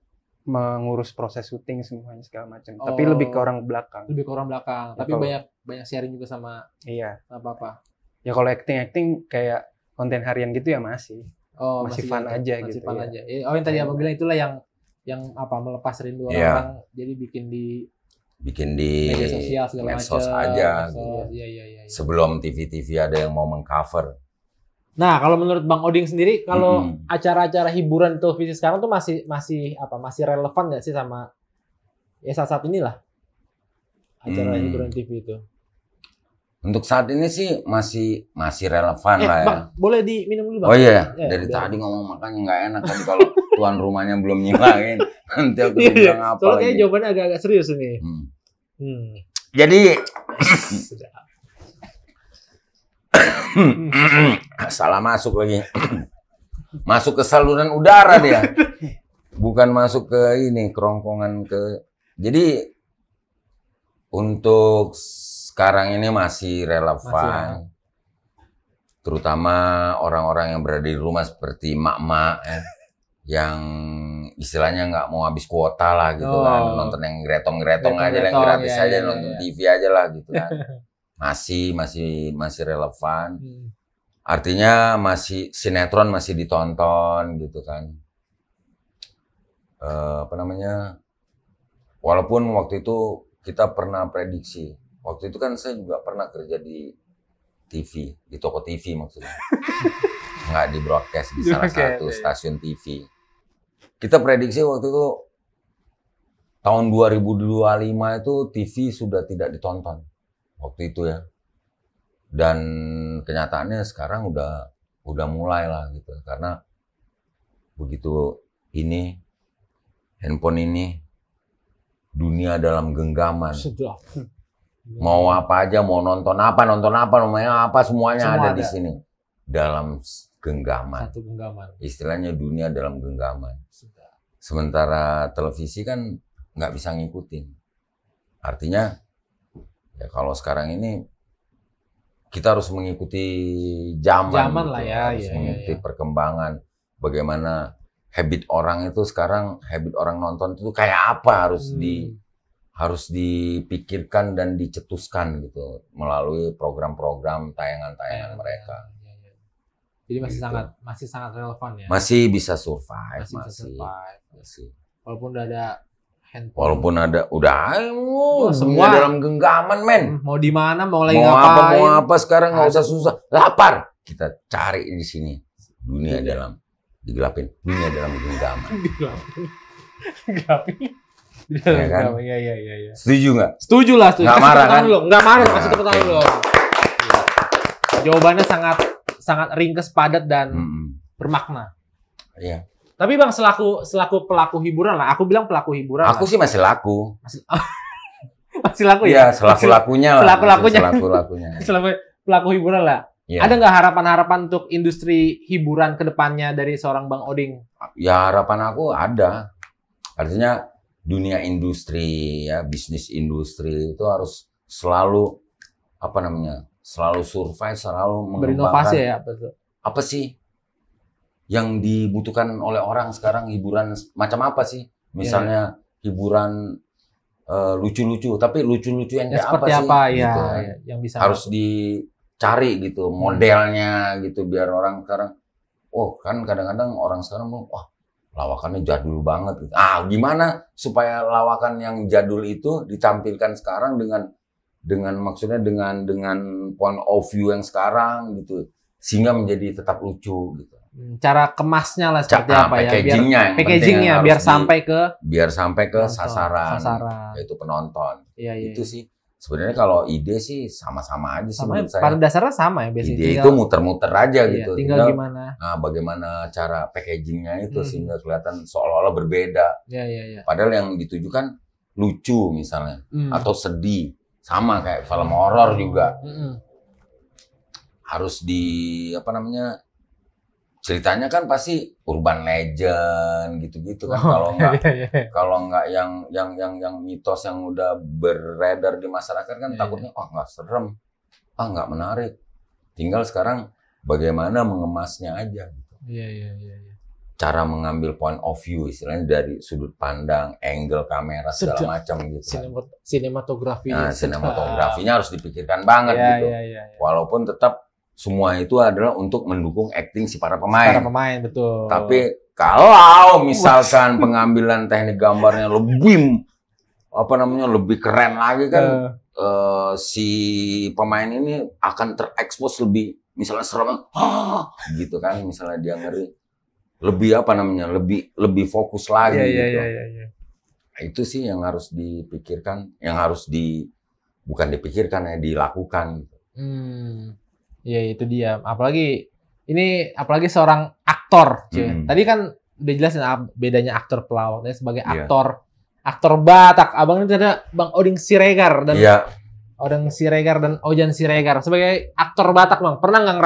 [SPEAKER 3] mengurus proses syuting semuanya segala macam. Tapi lebih ke orang belakang.
[SPEAKER 2] Lebih ke orang belakang. Tapi banyak sharing juga sama apa-apa.
[SPEAKER 3] Ya kalau acting kayak konten harian gitu ya masih.
[SPEAKER 2] Oh,
[SPEAKER 3] masih fun aja
[SPEAKER 2] masih
[SPEAKER 3] gitu.
[SPEAKER 2] Fun aja. Oh, yang tadi Abang bilang itulah yang apa melepas rindu orang. Jadi bikin di media sosial segala
[SPEAKER 1] medsos
[SPEAKER 2] macam.
[SPEAKER 1] aja.
[SPEAKER 2] Iya.
[SPEAKER 1] Sebelum TV ada yang mau mengcover.
[SPEAKER 2] Nah, kalau menurut Bang Oding sendiri, kalau acara-acara hiburan televisi sekarang tuh masih relevan nggak sih sama ya saat inilah acara hiburan TV itu?
[SPEAKER 1] Untuk saat ini sih masih relevan lah ya.
[SPEAKER 2] Bang, boleh diminum dulu Bang?
[SPEAKER 1] Oh iya, dari tadi ngomong makanya nggak enak tadi kalau tuan rumahnya belum nyilangin. Nanti aku bilang apa
[SPEAKER 2] soalnya
[SPEAKER 1] lagi.
[SPEAKER 2] kayak jawabannya agak-agak serius ini.
[SPEAKER 1] Jadi Salah masuk lagi. Masuk ke saluran udara dia. Bukan masuk ke ini, kerongkongan ke... Jadi, untuk sekarang ini masih relevan. Terutama orang-orang yang berada di rumah seperti mak-mak ya, yang istilahnya nggak mau habis kuota lah gitu kan. Nonton yang gretong-gretong aja, yang gratis aja, nonton TV aja lah gitu kan. Masih relevan. Artinya sinetron masih ditonton gitu kan. Walaupun waktu itu kita pernah prediksi. Waktu itu kan saya juga pernah kerja di TV, di toko TV maksudnya. Nggak di broadcast di salah satu stasiun TV. Kita prediksi waktu itu tahun 2025 itu TV sudah tidak ditonton. Waktu itu ya. Dan kenyataannya sekarang udah mulai lah gitu. Karena begitu ini handphone ini dunia dalam genggaman.
[SPEAKER 2] Sudah.
[SPEAKER 1] Mau apa aja, mau nonton apa, namanya apa, semuanya ada di sini. Dalam genggaman.
[SPEAKER 2] Satu genggaman.
[SPEAKER 1] Istilahnya dunia dalam genggaman.
[SPEAKER 2] Sudah.
[SPEAKER 1] Sementara televisi kan nggak bisa ngikutin. Artinya, ya kalau sekarang ini kita harus mengikuti zaman gitu,
[SPEAKER 2] lah ya.
[SPEAKER 1] Harus mengikuti perkembangan. Bagaimana habit orang itu sekarang, habit orang nonton itu kayak apa harus dipikirkan dan dicetuskan gitu melalui program-program tayangan-tayangan mereka.
[SPEAKER 2] Jadi masih sangat relevan ya.
[SPEAKER 1] Masih bisa survive, masih.
[SPEAKER 2] Walaupun udah ada handphone.
[SPEAKER 1] Walaupun ada
[SPEAKER 2] semua
[SPEAKER 1] dalam genggaman, men.
[SPEAKER 2] Mau di mana, mau lagi
[SPEAKER 1] mau
[SPEAKER 2] ngapain.
[SPEAKER 1] Mau apa sekarang nggak usah susah. Lapar, kita cari di sini. Dunia dalam digelapin, dunia dalam genggaman.
[SPEAKER 2] Digelapin.
[SPEAKER 1] Ya kan?
[SPEAKER 2] Iya.
[SPEAKER 1] Setuju nggak?
[SPEAKER 2] Setuju lah, setuju.
[SPEAKER 1] Nggak marah kan?
[SPEAKER 2] Nggak marah, kasih tepuk tangan dulu. Jawabannya sangat ringkes, padat dan bermakna.
[SPEAKER 1] Iya.
[SPEAKER 2] Tapi Bang, selaku pelaku hiburan lah, aku bilang pelaku hiburan.
[SPEAKER 1] Aku sih masih laku.
[SPEAKER 2] Masih laku
[SPEAKER 1] Iya,
[SPEAKER 2] ya?
[SPEAKER 1] selaku-lakunya lah.
[SPEAKER 2] Selaku-lakunya. Selaku pelaku hiburan lah.
[SPEAKER 1] Ya.
[SPEAKER 2] Ada nggak harapan-harapan untuk industri hiburan ke depannya dari seorang Bang Oding?
[SPEAKER 1] Ya, harapan aku ada. Artinya dunia industri ya, bisnis industri itu harus selalu selalu survive, selalu mengembangkan.
[SPEAKER 2] Berinovasi ya, betul.
[SPEAKER 1] Apa sih yang dibutuhkan oleh orang sekarang, hiburan macam apa sih? Misalnya hiburan lucu-lucu, tapi lucu-lucu yang kayak
[SPEAKER 2] seperti
[SPEAKER 1] apa sih?
[SPEAKER 2] Ya,
[SPEAKER 1] gitu,
[SPEAKER 2] ya, yang bisa
[SPEAKER 1] harus dicari gitu modelnya gitu biar orang sekarang, kan kadang-kadang orang sekarang lawakannya jadul banget gitu. Gimana supaya lawakan yang jadul itu ditampilkan sekarang dengan maksudnya dengan point of view yang sekarang gitu sehingga menjadi tetap lucu gitu.
[SPEAKER 2] Cara kemasnya lah seperti apa ya, packagingnya biar sampai ke sasaran
[SPEAKER 1] yaitu penonton.
[SPEAKER 2] Iya.
[SPEAKER 1] Itu sih sebenarnya kalau ide sih sama-sama aja sih menurut saya.
[SPEAKER 2] Pada dasarnya sama ya biasanya.
[SPEAKER 1] Ide itu muter-muter aja gitu.
[SPEAKER 2] Tinggal gimana?
[SPEAKER 1] Nah, bagaimana cara packagingnya itu sehingga kelihatan seolah-olah berbeda.
[SPEAKER 2] Iya.
[SPEAKER 1] Padahal yang ditujukan lucu misalnya atau sedih, sama kayak film horor juga. Harus ceritanya kan pasti urban legend gitu-gitu kan. Kalau nggak yang mitos yang udah beredar di masyarakat kan takutnya nggak serem, nggak menarik. Tinggal sekarang bagaimana mengemasnya aja gitu.
[SPEAKER 2] Iya.
[SPEAKER 1] Cara mengambil point of view istilahnya dari sudut pandang, angle kamera segala macam gitu.
[SPEAKER 2] Sinematografi.
[SPEAKER 1] Nah, sinematografinya harus dipikirkan banget gitu.
[SPEAKER 2] Iya.
[SPEAKER 1] Walaupun tetap semua itu adalah untuk mendukung acting si para pemain.
[SPEAKER 2] Para pemain, betul.
[SPEAKER 1] Tapi kalau misalkan pengambilan teknik gambarnya lebih lebih keren lagi kan, si pemain ini akan terekspos lebih, misalnya serem, gitu kan, misalnya dia ngeri, lebih lebih fokus lagi. Gitu.
[SPEAKER 2] Iya.
[SPEAKER 1] Itu sih yang harus dipikirkan, bukan dipikirkan ya, dilakukan.
[SPEAKER 2] Iya, itu dia. Apalagi seorang aktor, cuy. Tadi kan udah jelasin bedanya aktor pelawak dan sebagai aktor Batak. Abang ini ada Bang Oding Siregar dan Odang Siregar dan Ojan Siregar sebagai aktor Batak Bang, pernah nggak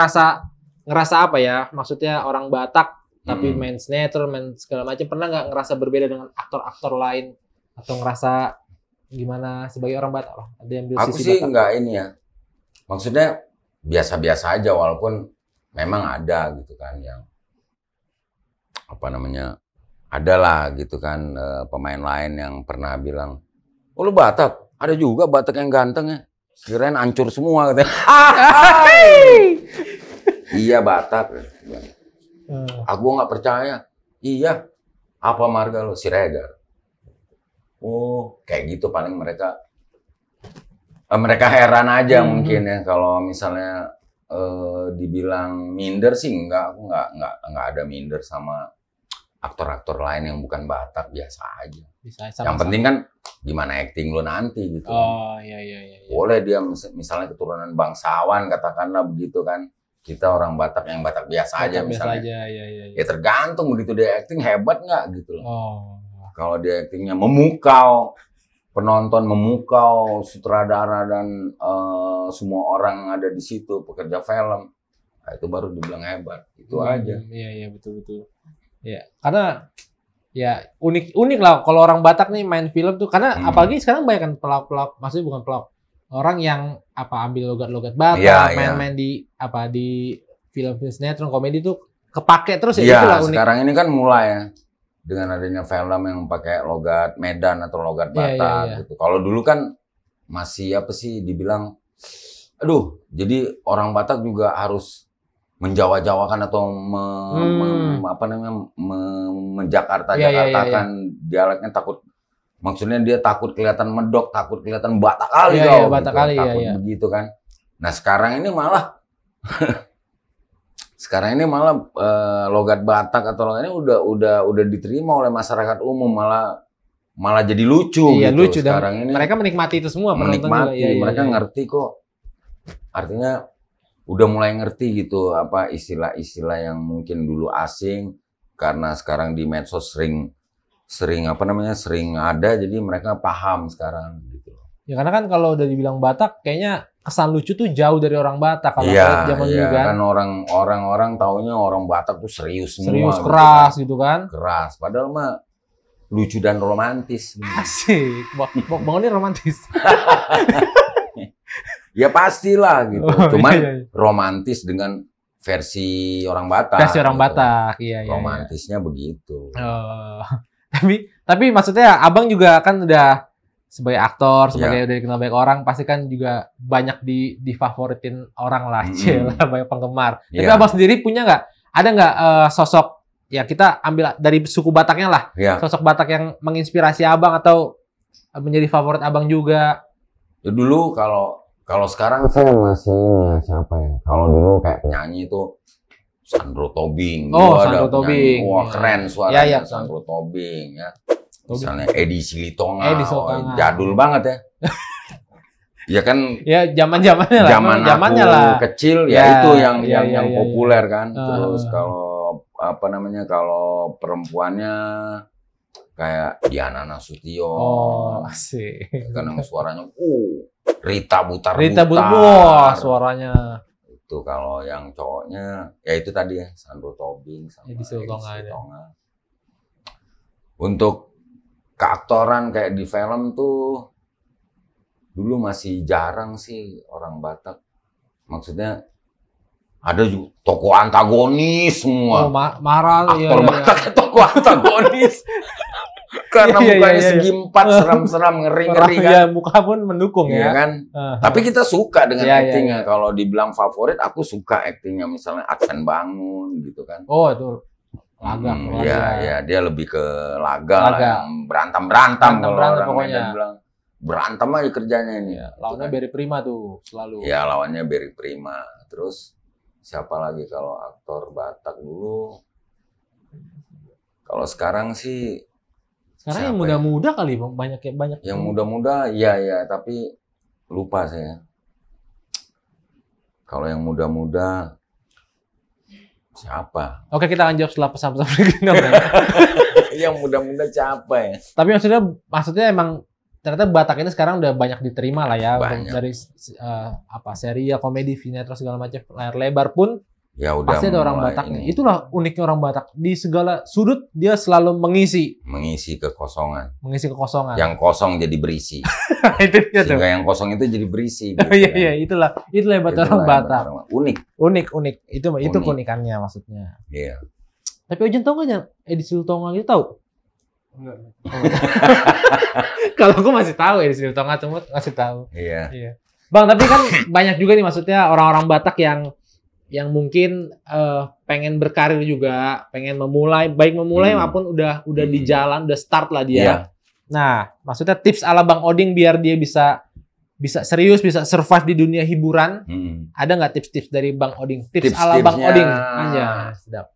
[SPEAKER 2] ngerasa apa ya? Maksudnya orang Batak tapi main sinetron, main segala macam, pernah nggak ngerasa berbeda dengan aktor-aktor lain atau ngerasa gimana sebagai orang Batak Bang? Ada yang
[SPEAKER 1] Aku sih nggak ini ya. Maksudnya biasa-biasa aja walaupun memang ada gitu kan yang apa namanya ada lah gitu kan pemain lain yang pernah bilang, oh lu Batak, ada juga Batak yang ganteng ya, kirain hancur semua katanya. Iya Batak, aku nggak percaya. Iya, apa marga lu? Siregar. Oh kayak gitu paling mereka heran aja mungkin ya kalau misalnya dibilang minder sih enggak, aku nggak ada minder sama aktor-aktor lain yang bukan Batak, biasa aja.
[SPEAKER 2] Bisa,
[SPEAKER 1] yang penting kan gimana acting lu nanti gitu.
[SPEAKER 2] Oh iya.
[SPEAKER 1] Boleh dia misalnya keturunan bangsawan katakanlah begitu kan. Kita orang Batak yang Batak biasa aja misalnya.
[SPEAKER 2] Biasa aja, iya.
[SPEAKER 1] Ya tergantung begitu dia acting hebat nggak gitu loh.
[SPEAKER 2] Oh.
[SPEAKER 1] Kalau dia actingnya memukau, penonton memukau, sutradara dan semua orang yang ada di situ pekerja film, nah itu baru dibilang hebat. Itu aja.
[SPEAKER 2] Iya betul. Ya, karena ya unik lah kalau orang Batak nih main film tuh, karena apalagi sekarang banyak kan pelak, maksudnya bukan pelak, orang yang ambil logat-logat Batak, main-main di film sinetron komedi tuh kepake terus ya, itulah unik.
[SPEAKER 1] Sekarang ini kan mulai ya dengan adanya film yang pakai logat Medan atau logat Batak gitu. Kalau dulu kan masih dibilang aduh, jadi orang Batak juga harus menjawa-jawakan atau menjakarta-jakartakan dialeknya, takut, maksudnya dia takut kelihatan medok, takut kelihatan Batak kali
[SPEAKER 2] Batak
[SPEAKER 1] gitu,
[SPEAKER 2] kali,
[SPEAKER 1] takut begitu kan. Nah sekarang ini malah logat Batak atau logat ini udah diterima oleh masyarakat umum, malah jadi lucu gitu.
[SPEAKER 2] Lucu,
[SPEAKER 1] sekarang
[SPEAKER 2] dan
[SPEAKER 1] ini
[SPEAKER 2] mereka menikmati itu semua,
[SPEAKER 1] mereka ngerti kok, artinya udah mulai ngerti gitu apa istilah-istilah yang mungkin dulu asing, karena sekarang di medsos sering ada, jadi mereka paham sekarang gitu.
[SPEAKER 2] Ya karena kan kalau udah dibilang Batak kayaknya kesan lucu tuh jauh dari orang Batak kalau zaman dulu kan.
[SPEAKER 1] Orang taunya orang Batak tuh serius semua.
[SPEAKER 2] Serius keras gitu kan.
[SPEAKER 1] Keras, padahal mah lucu dan romantis.
[SPEAKER 2] Asik. Bang ini romantis.
[SPEAKER 1] Ya pastilah gitu. Cuman romantis dengan versi orang Batak.
[SPEAKER 2] Versi orang
[SPEAKER 1] gitu.
[SPEAKER 2] Batak, iya.
[SPEAKER 1] Romantisnya begitu.
[SPEAKER 2] Tapi maksudnya abang juga kan udah sebagai aktor, sebagai udah dikenal banyak orang, pasti kan juga banyak difavoritin orang lah, banyak penggemar. Tapi abang sendiri punya nggak? Ada nggak sosok, ya kita ambil dari suku Bataknya lah, sosok Batak yang menginspirasi abang atau menjadi favorit abang juga?
[SPEAKER 1] Ya dulu kalau sekarang saya masih siapa ya? Kalau dulu kayak penyanyi itu Sandro Tobing.
[SPEAKER 2] Sandro Tobing.
[SPEAKER 1] Wah, keren suaranya Sandro Tobing ya. Misalnya Edi Silitonga. Jadul banget ya. Ya kan.
[SPEAKER 2] Ya zamannya lah.
[SPEAKER 1] Zamannya lah. Kecil ya itu yang populer kan. Terus kalau kalau perempuannya kayak Diana Nasution.
[SPEAKER 2] Asik.
[SPEAKER 1] Kan yang suaranya Rita Butar.
[SPEAKER 2] Wah, suaranya.
[SPEAKER 1] Itu kalau yang cowoknya ya itu tadi ya Sandro Tobing sama Edi Silitonga. Untuk keaktoran kayak di film tuh dulu masih jarang sih orang Batak. Maksudnya ada juga tokoh antagonis semua.
[SPEAKER 2] Marah
[SPEAKER 1] aktor Batak tokoh antagonis. Karena mukanya segi empat, seram-seram, ngeri-ngeri kan.
[SPEAKER 2] Ya, muka pun mendukung ya.
[SPEAKER 1] Kan? Tapi kita suka dengan actingnya. Kalau dibilang favorit, aku suka actingnya. Misalnya Aksen Bangun gitu kan.
[SPEAKER 2] Oh itu laga.
[SPEAKER 1] Ya dia lebih ke laga. Lah, berantem kalau orang pokoknya bilang. Berantem aja kerjanya ini.
[SPEAKER 2] Lawannya Berry Prima tuh selalu.
[SPEAKER 1] Ya lawannya Berry Prima. Terus siapa lagi kalau aktor Batak dulu? Kalau sekarang sih
[SPEAKER 2] sekarang yang muda-muda kali Bang, banyak.
[SPEAKER 1] Yang muda-muda, ya, tapi lupa saya. Kalau yang muda-muda siapa?
[SPEAKER 2] Oke, kita akan jawab setelah pesan-pesan berikutnya.
[SPEAKER 1] Yang muda-muda siapa ya?
[SPEAKER 2] Tapi maksudnya emang ternyata Batak ini sekarang udah banyak diterima lah ya.
[SPEAKER 1] Banyak.
[SPEAKER 2] Dari serial, komedi, sinetron segala macam, layar lebar pun
[SPEAKER 1] Ya udah
[SPEAKER 2] pasti ada orang
[SPEAKER 1] mulai
[SPEAKER 2] Bataknya.
[SPEAKER 1] ini,
[SPEAKER 2] Itulah uniknya orang Batak. Di segala sudut dia selalu mengisi
[SPEAKER 1] mengisi kekosongan.
[SPEAKER 2] kekosongan.
[SPEAKER 1] Yang kosong jadi berisi.
[SPEAKER 2] Itu dia tuh.
[SPEAKER 1] Sehingga yang kosong itu jadi berisi. Gitu,
[SPEAKER 2] Iya
[SPEAKER 1] kan.
[SPEAKER 2] iya, itulah hebat
[SPEAKER 1] Itulah
[SPEAKER 2] orang
[SPEAKER 1] yang
[SPEAKER 2] Batak.
[SPEAKER 1] Unik.
[SPEAKER 2] Unik. Itu
[SPEAKER 1] Unik.
[SPEAKER 2] keunikannya maksudnya.
[SPEAKER 1] Iya.
[SPEAKER 2] Tapi Ojen tahu nggak ya edisi Lutonga itu tahu?
[SPEAKER 3] Enggak.
[SPEAKER 2] Kalau aku masih tahu edisi Lutonga cuma masih tahu.
[SPEAKER 1] Iya.
[SPEAKER 2] Iya. Bang, tapi kan banyak juga nih maksudnya orang-orang Batak yang mungkin pengen berkarir juga, pengen memulai maupun udah di jalan, udah start lah dia.
[SPEAKER 1] Iya.
[SPEAKER 2] Nah, maksudnya tips ala Bang Oding biar dia bisa serius, bisa survive di dunia hiburan. Ada nggak tips-tips dari Bang Oding? Tips ala Bang
[SPEAKER 1] Tips-tipsnya-
[SPEAKER 2] Oding. Aja, sedap.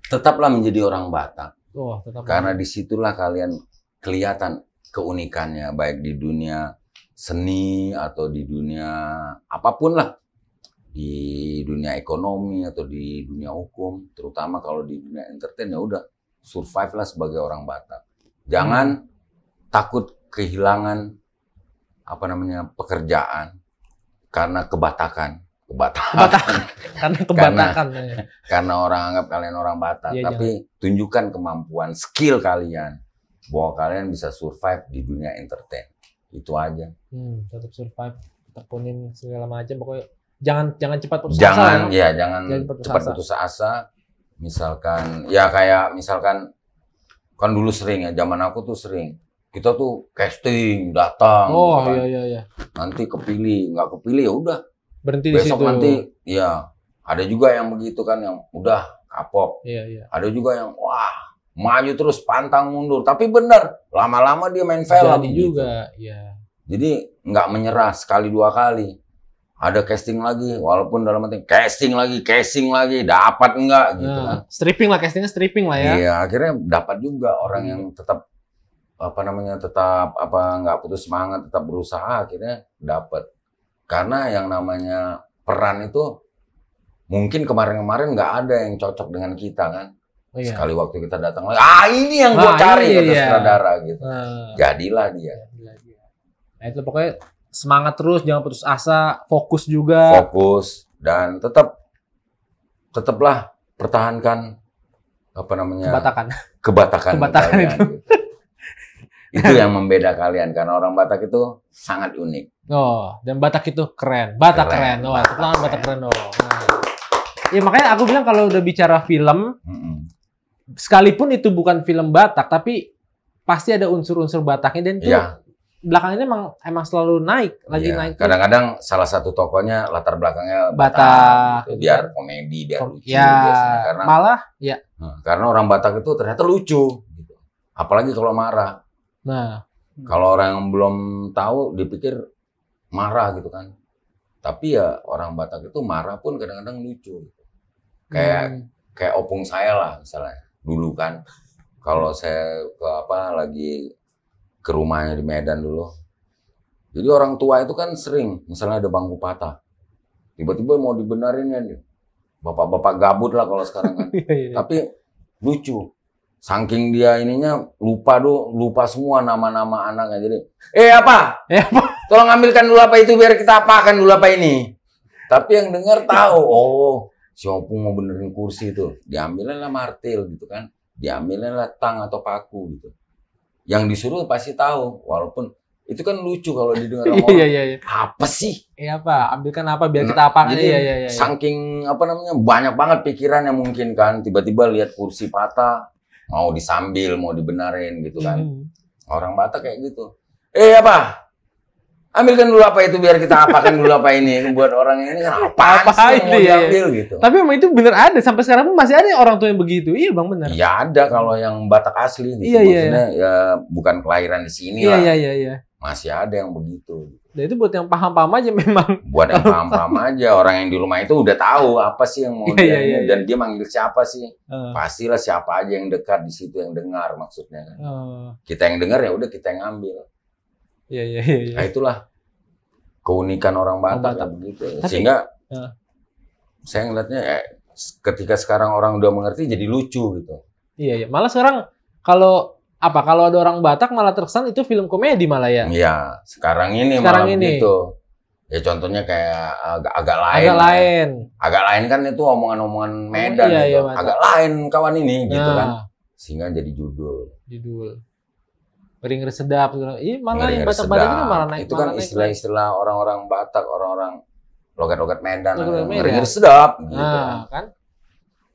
[SPEAKER 1] Tetaplah menjadi orang Batak.
[SPEAKER 2] Oh, tetap.
[SPEAKER 1] Karena disitulah kalian kelihatan keunikannya, baik di dunia seni atau di dunia apapun lah. Di dunia ekonomi atau di dunia hukum, terutama kalau di dunia entertain ya udah survive lah sebagai orang Batak. Jangan takut kehilangan pekerjaan karena kebatakan.
[SPEAKER 2] Karena kebatakan.
[SPEAKER 1] Karena orang anggap kalian orang Batak,
[SPEAKER 2] Iya,
[SPEAKER 1] tapi tunjukkan kemampuan, skill kalian bahwa kalian bisa survive di dunia entertain. Itu aja.
[SPEAKER 2] Tetap survive, tekunin segala macam, pokoknya jangan cepat putus
[SPEAKER 1] Jangan
[SPEAKER 2] asa.
[SPEAKER 1] jangan
[SPEAKER 2] putus
[SPEAKER 1] cepat
[SPEAKER 2] asa.
[SPEAKER 1] putus asa. Misalkan kan dulu sering ya, zaman aku tuh sering. Kita tuh casting, datang.
[SPEAKER 2] Oh
[SPEAKER 1] gitu kan.
[SPEAKER 2] iya.
[SPEAKER 1] Nanti kepilih, nggak kepilih ya udah.
[SPEAKER 2] Berhenti di
[SPEAKER 1] Besok
[SPEAKER 2] situ.
[SPEAKER 1] nanti ya ada juga yang begitu kan, yang udah kapok.
[SPEAKER 2] Iya.
[SPEAKER 1] Ada juga yang wah maju terus pantang mundur. Tapi bener, lama-lama dia main film.
[SPEAKER 2] Jadi
[SPEAKER 1] gitu.
[SPEAKER 2] juga, iya.
[SPEAKER 1] Jadi nggak menyerah sekali dua kali. Ada casting lagi, walaupun dalam arti casting lagi, dapat enggak gitu kan.
[SPEAKER 2] Stripping lah, castingnya stripping lah ya.
[SPEAKER 1] Iya, akhirnya dapat juga orang yang tetap nggak putus semangat, tetap berusaha, akhirnya dapat. Karena yang namanya peran itu mungkin kemarin-kemarin nggak ada yang cocok dengan kita kan.
[SPEAKER 2] Oh, iya.
[SPEAKER 1] Sekali waktu kita datang lagi, ini yang gua cari kata sutradara gitu. Jadilah dia.
[SPEAKER 2] Nah itu pokoknya semangat terus, jangan putus asa, fokus juga.
[SPEAKER 1] Fokus dan tetaplah pertahankan kebatakan kalian. Gitu. Itu yang membeda kalian karena orang Batak itu sangat unik.
[SPEAKER 2] Oh, dan Batak itu keren. Batak keren. Oh, terkenal Batak keren. Oh. Nah. Ya makanya aku bilang kalau udah bicara film, sekalipun itu bukan film Batak, tapi pasti ada unsur-unsur Bataknya dan itu belakangan ini emang selalu naik, lagi naik.
[SPEAKER 1] Kadang-kadang salah satu tokonya latar belakangnya
[SPEAKER 2] Batak
[SPEAKER 1] gitu. Biar komedi, biar lucu
[SPEAKER 2] ya,
[SPEAKER 1] biasanya. Karena
[SPEAKER 2] malah ya.
[SPEAKER 1] Karena orang Batak itu ternyata lucu gitu. Apalagi kalau marah.
[SPEAKER 2] Nah,
[SPEAKER 1] kalau orang yang belum tahu dipikir marah gitu kan. Tapi ya orang Batak itu marah pun kadang-kadang lucu. Kayak opung saya lah misalnya. Dulu kan kalau saya lagi ke rumahnya di Medan dulu. Jadi orang tua itu kan sering, misalnya ada bangku patah. Tiba-tiba mau dibenerin ya. Bapak-bapak gabut lah kalau sekarang kan. Tapi lucu. Saking dia ininya lupa semua nama-nama anaknya. Jadi, apa? Tolong ambilkan dulu apa itu biar kita apakan dulu apa ini. Tapi yang dengar tahu, si Opung mau benerin kursi itu. Diambilin lah martil gitu kan. Diambilin lah tang atau paku gitu. Yang disuruh pasti tahu, walaupun itu kan lucu kalau didengar sama orang.
[SPEAKER 2] Iya.
[SPEAKER 1] Apa sih?
[SPEAKER 2] Apa? Ambilkan apa biar kita apakan. Iya.
[SPEAKER 1] Saking banyak banget pikirannya mungkin kan. Tiba-tiba lihat kursi patah, mau disambil, mau dibenerin gitu kan. Orang Batak kayak gitu. Apa? Ambilkan dulu apa itu biar kita apakan dulu apa ini. Buat orang ini kan apa sih yang mau diambil gitu.
[SPEAKER 2] Tapi memang itu bener ada. Sampai sekarang pun masih ada orang tua yang begitu. Iya Bang, bener.
[SPEAKER 1] Ya ada kalau yang Batak asli gitu. Maksudnya ya bukan kelahiran di sini lah.
[SPEAKER 2] Iya.
[SPEAKER 1] Masih ada yang begitu.
[SPEAKER 2] Nah itu buat yang paham-paham aja memang.
[SPEAKER 1] Buat yang paham-paham aja. Orang yang di rumah itu udah tahu apa sih yang mau dia. Dan dia manggil siapa sih. Pastilah siapa aja yang dekat di situ yang dengar maksudnya kan. Kita yang dengar ya udah kita yang ambil.
[SPEAKER 2] Iya.
[SPEAKER 1] Nah itulah keunikan orang Batak kan begitu. Sehingga saya ngeliatnya ketika sekarang orang udah mengerti jadi lucu gitu.
[SPEAKER 2] Iya. Malah sekarang kalau apa kalau ada orang Batak malah terkesan itu film komedi malah ya?
[SPEAKER 1] Iya, sekarang ini
[SPEAKER 2] Sekarang
[SPEAKER 1] malah
[SPEAKER 2] ini.
[SPEAKER 1] begitu. Ya contohnya kayak agak lain.
[SPEAKER 2] Agak lain.
[SPEAKER 1] Agak lain kan itu omongan-omongan Medan
[SPEAKER 2] iya,
[SPEAKER 1] gitu.
[SPEAKER 2] iya, Batak.
[SPEAKER 1] Agak lain kawan ini gitu kan.
[SPEAKER 2] Nah,
[SPEAKER 1] Sehingga jadi judul.
[SPEAKER 2] ngeri sedap gitu. Ih, malah yang
[SPEAKER 1] Ngeri-ngeri
[SPEAKER 2] Batak-Batak itu
[SPEAKER 1] sedap.
[SPEAKER 2] malah naik.
[SPEAKER 1] Itu kan
[SPEAKER 2] malah naik.
[SPEAKER 1] istilah-istilah orang-orang Batak, orang-orang logat-logat Medan.
[SPEAKER 2] Logat-logat Medan.
[SPEAKER 1] Ngeri-ngeri sedap gitu kan.
[SPEAKER 2] Nah, kan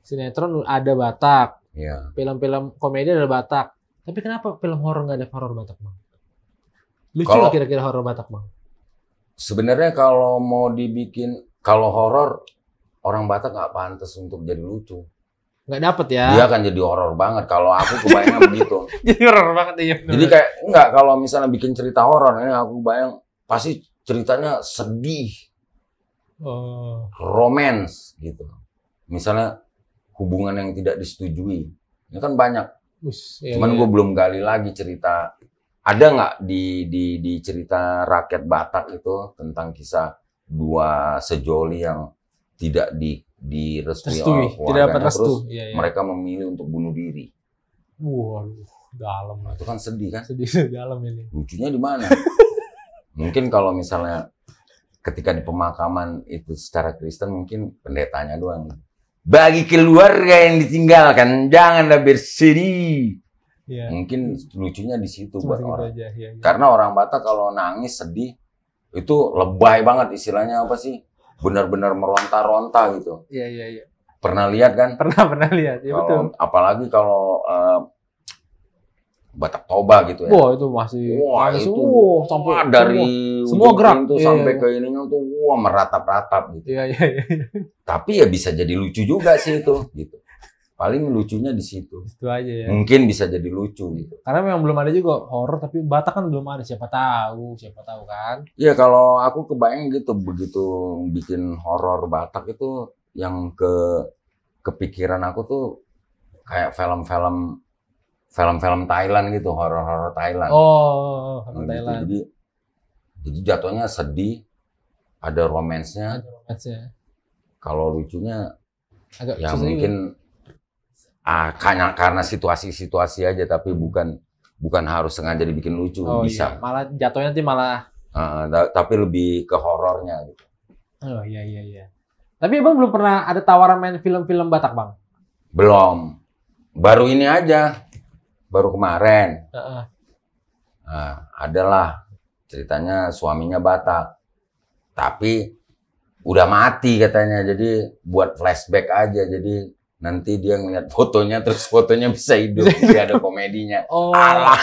[SPEAKER 2] sinetron ada Batak,
[SPEAKER 1] Iya.
[SPEAKER 2] film-film komedi ada Batak. Tapi kenapa film horor nggak ada horor Batak, Bang? Lucu
[SPEAKER 1] Kalau-
[SPEAKER 2] nggak kira-kira horor Batak, Bang?
[SPEAKER 1] Sebenarnya kalau mau dibikin, kalau horor, orang Batak nggak pantas untuk jadi lucu.
[SPEAKER 2] Nggak dapet ya?
[SPEAKER 1] Dia akan jadi horor banget. Kalau aku kebayang begitu.
[SPEAKER 2] Jadi horor banget iya.
[SPEAKER 1] Jadi kayak enggak, kalau misalnya bikin cerita horor ini aku bayang pasti ceritanya sedih,
[SPEAKER 2] Oh.
[SPEAKER 1] romance gitu. Misalnya hubungan yang tidak disetujui. Ini kan banyak.
[SPEAKER 2] Iya,
[SPEAKER 1] Cuman
[SPEAKER 2] iya.
[SPEAKER 1] gue belum gali lagi cerita. Ada nggak di cerita rakyat Batak itu tentang kisah dua sejoli yang tidak direstui
[SPEAKER 2] Restui,
[SPEAKER 1] oleh
[SPEAKER 2] tidak
[SPEAKER 1] keluarganya,
[SPEAKER 2] dapat restu.
[SPEAKER 1] terus
[SPEAKER 2] Iya, iya.
[SPEAKER 1] mereka memilih untuk bunuh diri.
[SPEAKER 2] Waduh, dalam lah.
[SPEAKER 1] Itu kan sedih kan?
[SPEAKER 2] Sedih dalam ini.
[SPEAKER 1] Lucunya di mana? Mungkin kalau misalnya ketika di pemakaman itu secara Kristen mungkin pendetanya doang. Bagi keluarga yang ditinggalkan janganlah bersedih.
[SPEAKER 2] Iya.
[SPEAKER 1] Mungkin lucunya di situ
[SPEAKER 2] Cuma
[SPEAKER 1] buat
[SPEAKER 2] segitu
[SPEAKER 1] orang.
[SPEAKER 2] aja. Iya, iya.
[SPEAKER 1] Karena orang Batak kalau nangis sedih itu lebay banget, istilahnya apa sih? Benar-benar meronta-ronta gitu.
[SPEAKER 2] Iya, iya, iya.
[SPEAKER 1] Pernah lihat kan?
[SPEAKER 2] Pernah lihat. Ya betul.
[SPEAKER 1] Apalagi kalau Batak Toba gitu ya.
[SPEAKER 2] Wah, itu masih
[SPEAKER 1] Wah,
[SPEAKER 2] nangis.
[SPEAKER 1] itu
[SPEAKER 2] sampai
[SPEAKER 1] wah, dari
[SPEAKER 2] semua
[SPEAKER 1] ujung
[SPEAKER 2] gerak.
[SPEAKER 1] pintu
[SPEAKER 2] Iya,
[SPEAKER 1] sampai
[SPEAKER 2] iya.
[SPEAKER 1] ke ininya tuh wah meratap-ratap gitu.
[SPEAKER 2] Iya, iya, iya.
[SPEAKER 1] Tapi ya bisa jadi lucu juga sih itu gitu. Paling lucunya di situ.
[SPEAKER 2] Itu aja ya.
[SPEAKER 1] Mungkin bisa jadi lucu gitu.
[SPEAKER 2] Karena memang belum ada juga horor, tapi Batak kan belum ada. Siapa tahu kan.
[SPEAKER 1] Iya, kalau aku kebayang gitu begitu bikin horor Batak itu yang kepikiran aku tuh kayak film-film Thailand gitu, horor-horor Thailand.
[SPEAKER 2] Oh,
[SPEAKER 1] Gitu.
[SPEAKER 2] Thailand.
[SPEAKER 1] Jadi jatuhnya sedih, ada romansnya.
[SPEAKER 2] Ada romance-nya.
[SPEAKER 1] Kalau lucunya
[SPEAKER 2] Agak
[SPEAKER 1] ya
[SPEAKER 2] susah juga.
[SPEAKER 1] mungkin karena situasi-situasi aja, tapi bukan harus sengaja dibikin lucu.
[SPEAKER 2] Oh,
[SPEAKER 1] Bisa.
[SPEAKER 2] iya. Malah jatuhnya nanti malah.
[SPEAKER 1] Tapi lebih ke horornya gitu.
[SPEAKER 2] Oh iya, iya, iya. Tapi Bang belum pernah ada tawaran main film-film Batak, Bang?
[SPEAKER 1] Belum. Baru ini aja. Baru kemarin.
[SPEAKER 2] Heeh.
[SPEAKER 1] Nah, adalah ceritanya suaminya Batak. Tapi udah mati katanya. Jadi buat flashback aja. Jadi nanti dia ngeliat fotonya, terus fotonya bisa hidup. Jadi ada komedinya.
[SPEAKER 2] Oh.
[SPEAKER 1] Alah.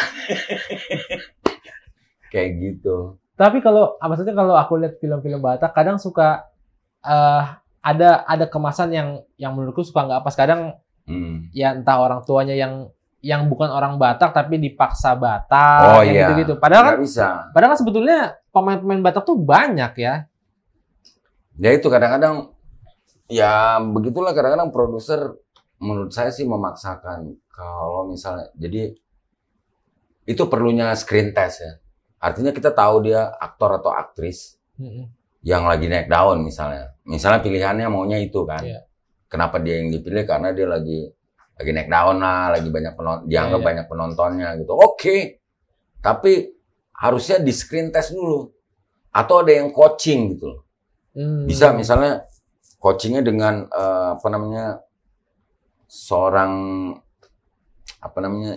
[SPEAKER 1] Kayak gitu.
[SPEAKER 2] Tapi kalau maksudnya kalau aku lihat film-film Batak kadang suka ada kemasan yang menurutku suka nggak pas. Kadang ya entah orang tuanya yang bukan orang Batak tapi dipaksa Batak,
[SPEAKER 1] Oh
[SPEAKER 2] yang
[SPEAKER 1] iya.
[SPEAKER 2] gitu-gitu. Padahal
[SPEAKER 1] Nggak bisa.
[SPEAKER 2] kan sebetulnya pemain-pemain Batak tuh banyak ya.
[SPEAKER 1] Ya itu kadang-kadang ya begitulah, kadang-kadang produser menurut saya sih memaksakan. Kalau misalnya jadi itu perlunya screen test ya. Artinya kita tahu dia aktor atau aktris yang lagi naik daun misalnya. Misalnya pilihannya maunya itu kan.
[SPEAKER 2] Iya.
[SPEAKER 1] Kenapa dia yang dipilih? Karena dia lagi naik daun lah, lagi banyak dianggap
[SPEAKER 2] Iya.
[SPEAKER 1] banyak penontonnya gitu. Oke. Tapi harusnya di screen test dulu. Atau ada yang coaching gitu. Bisa misalnya coachingnya dengan seorang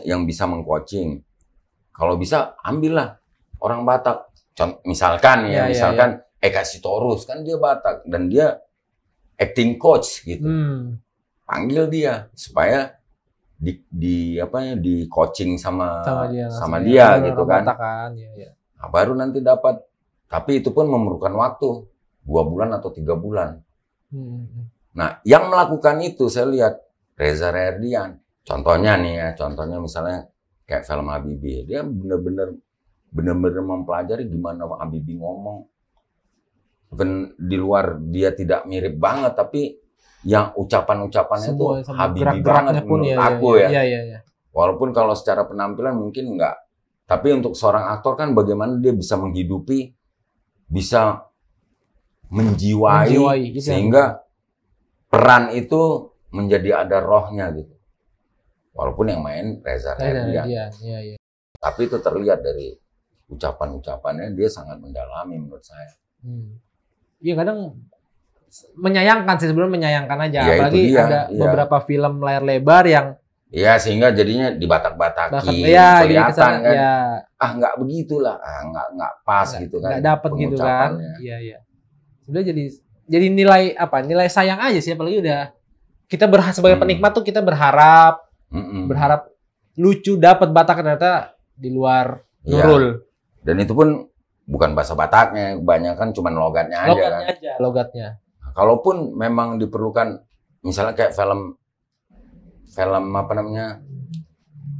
[SPEAKER 1] yang bisa mengcoaching. Kalau bisa ambillah orang Batak. Misalkan
[SPEAKER 2] Iya,
[SPEAKER 1] Eka Sitorus kan dia Batak dan dia acting coach gitu. Panggil dia supaya di coaching sama dia gitu kan.
[SPEAKER 2] Batak kan. Iya.
[SPEAKER 1] Nah, baru nanti dapat. Tapi itu pun memerlukan waktu 2 bulan atau 3 bulan. Nah, yang melakukan itu saya lihat Reza Rahardian. Contohnya misalnya kayak film Habibie. Dia benar-benar mempelajari gimana Habibie ngomong. Even di luar dia tidak mirip banget, tapi yang ucapan-ucapannya itu Habibie banget menurut aku ya.
[SPEAKER 2] Iya.
[SPEAKER 1] Walaupun kalau secara penampilan mungkin enggak. Tapi untuk seorang aktor kan bagaimana dia bisa menghidupi, bisa menjiwai
[SPEAKER 2] gitu.
[SPEAKER 1] sehingga peran itu menjadi ada rohnya gitu. Walaupun yang main Reza Rahardian.
[SPEAKER 2] Iya.
[SPEAKER 1] Tapi itu terlihat dari ucapan-ucapannya, dia sangat mendalami menurut saya.
[SPEAKER 2] Iya kadang menyayangkan sih, sebenarnya menyayangkan aja.
[SPEAKER 1] Ya,
[SPEAKER 2] apalagi
[SPEAKER 1] dia,
[SPEAKER 2] ada
[SPEAKER 1] iya.
[SPEAKER 2] beberapa film layar lebar yang
[SPEAKER 1] Iya, sehingga jadinya dibatak-batakin,
[SPEAKER 2] iya,
[SPEAKER 1] kelihatan kan.
[SPEAKER 2] Ya.
[SPEAKER 1] Nggak begitulah, nggak pas gitu kan.
[SPEAKER 2] Nggak dapet gitu kan. Iya. Sebenarnya jadi nilai sayang aja sih, apalagi udah kita sebagai penikmat tuh kita berharap lucu, dapat Batak, ternyata di luar Nurul.
[SPEAKER 1] Dan itu pun bukan bahasa Bataknya, kebanyakan cuma logatnya aja.
[SPEAKER 2] Logatnya.
[SPEAKER 1] Nah, kalaupun memang diperlukan, misalnya kayak film apa namanya,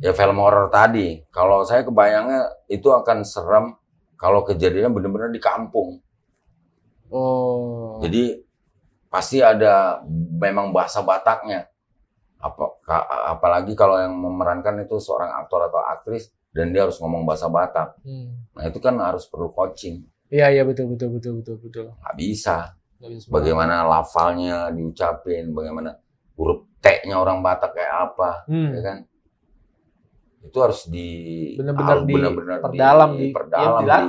[SPEAKER 1] ya film horor tadi. Kalau saya kebayangnya itu akan serem kalau kejadiannya benar-benar di kampung.
[SPEAKER 2] Oh.
[SPEAKER 1] Jadi pasti ada memang bahasa Bataknya. Apalagi kalau yang memerankan itu seorang aktor atau aktris dan dia harus ngomong bahasa Batak. Nah itu kan harus perlu coaching.
[SPEAKER 2] Iya betul.
[SPEAKER 1] Nggak bisa. Bagaimana lafalnya diucapin, bagaimana huruf T-nya orang Batak kayak apa, ya kan? Itu harus
[SPEAKER 2] benar-benar diperdalam,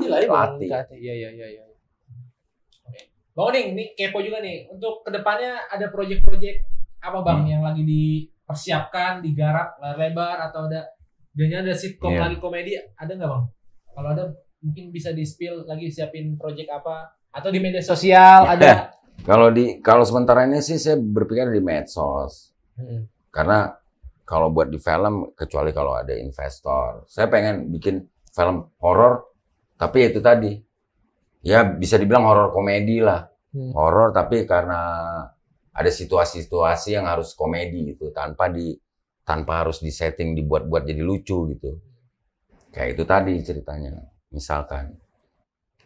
[SPEAKER 2] dilatih. Iya. Bang Oding, ini kepo juga nih. Untuk kedepannya ada proyek-proyek apa Bang yang lagi dipersiapkan, digarap layar lebar, atau jangan ada sitcom lagi komedi, ada nggak Bang? Kalau ada mungkin bisa di-spill lagi siapin proyek apa, atau di media sosial ada?
[SPEAKER 1] Kalau sementara ini sih saya berpikir di medsos. Karena kalau buat di film, kecuali kalau ada investor, saya pengen bikin film horor, tapi itu tadi, ya bisa dibilang horor komedi lah. Horor tapi karena ada situasi-situasi yang harus komedi gitu, tanpa harus disetting, dibuat-buat jadi lucu gitu. Kayak itu tadi ceritanya, misalkan.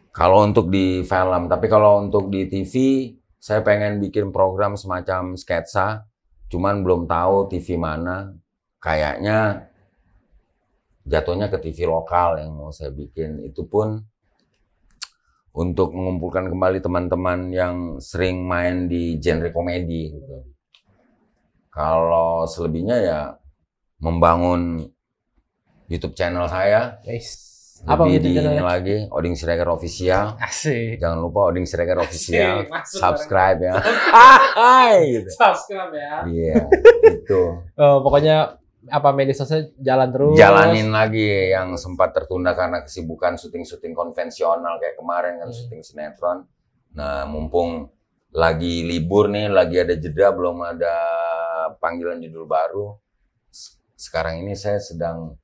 [SPEAKER 1] Kalau untuk di film, tapi kalau untuk di TV, saya pengen bikin program semacam sketsa, cuman belum tahu TV mana. Kayaknya jatuhnya ke TV lokal yang mau saya bikin. Itu pun untuk mengumpulkan kembali teman-teman yang sering main di genre komedi gitu. Kalau selebihnya ya membangun YouTube channel saya. Lebih di ini lagi, Oding Siregar Official.
[SPEAKER 2] Asik.
[SPEAKER 1] Jangan lupa Oding Siregar Official. Subscribe ya. Gitu.
[SPEAKER 2] Subscribe ya.
[SPEAKER 1] Iya, itu.
[SPEAKER 2] Pokoknya apa media sosial jalan terus.
[SPEAKER 1] Jalanin lagi yang sempat tertunda karena kesibukan syuting-syuting konvensional kayak kemarin kan syuting sinetron. Nah, mumpung lagi libur nih, lagi ada jeda, belum ada panggilan judul baru. Sekarang ini saya sedang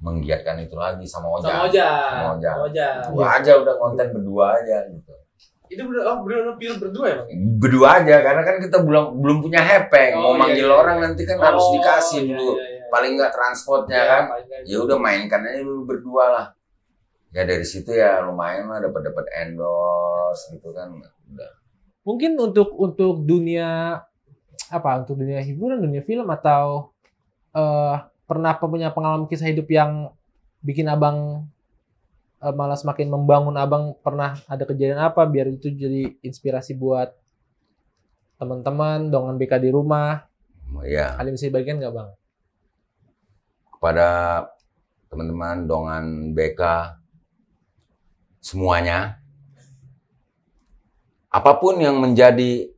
[SPEAKER 1] menggiatkan itu lagi sama Oja. Berdua aja, udah konten berdua aja gitu.
[SPEAKER 2] Itu bener-bener film berdua ya Bang?
[SPEAKER 1] Berdua aja, karena kan kita belum punya hepeng. Mau manggil orang nanti kan harus dikasih dulu. Paling nggak transportnya kan. Ya udah mainkan aja dulu berdua lah. Ya dari situ ya lumayan lah dapat endorse gitu kan. Udah.
[SPEAKER 2] Mungkin untuk dunia untuk dunia hiburan, dunia film, atau pernah punya pengalaman kisah hidup yang bikin Abang malah semakin membangun Abang, pernah ada kejadian apa biar itu jadi inspirasi buat teman-teman dongan BK di rumah?
[SPEAKER 1] Iya.
[SPEAKER 2] Ada yang bisa dibagikan nggak Bang?
[SPEAKER 1] Kepada teman-teman dongan BK semuanya, apapun yang menjadi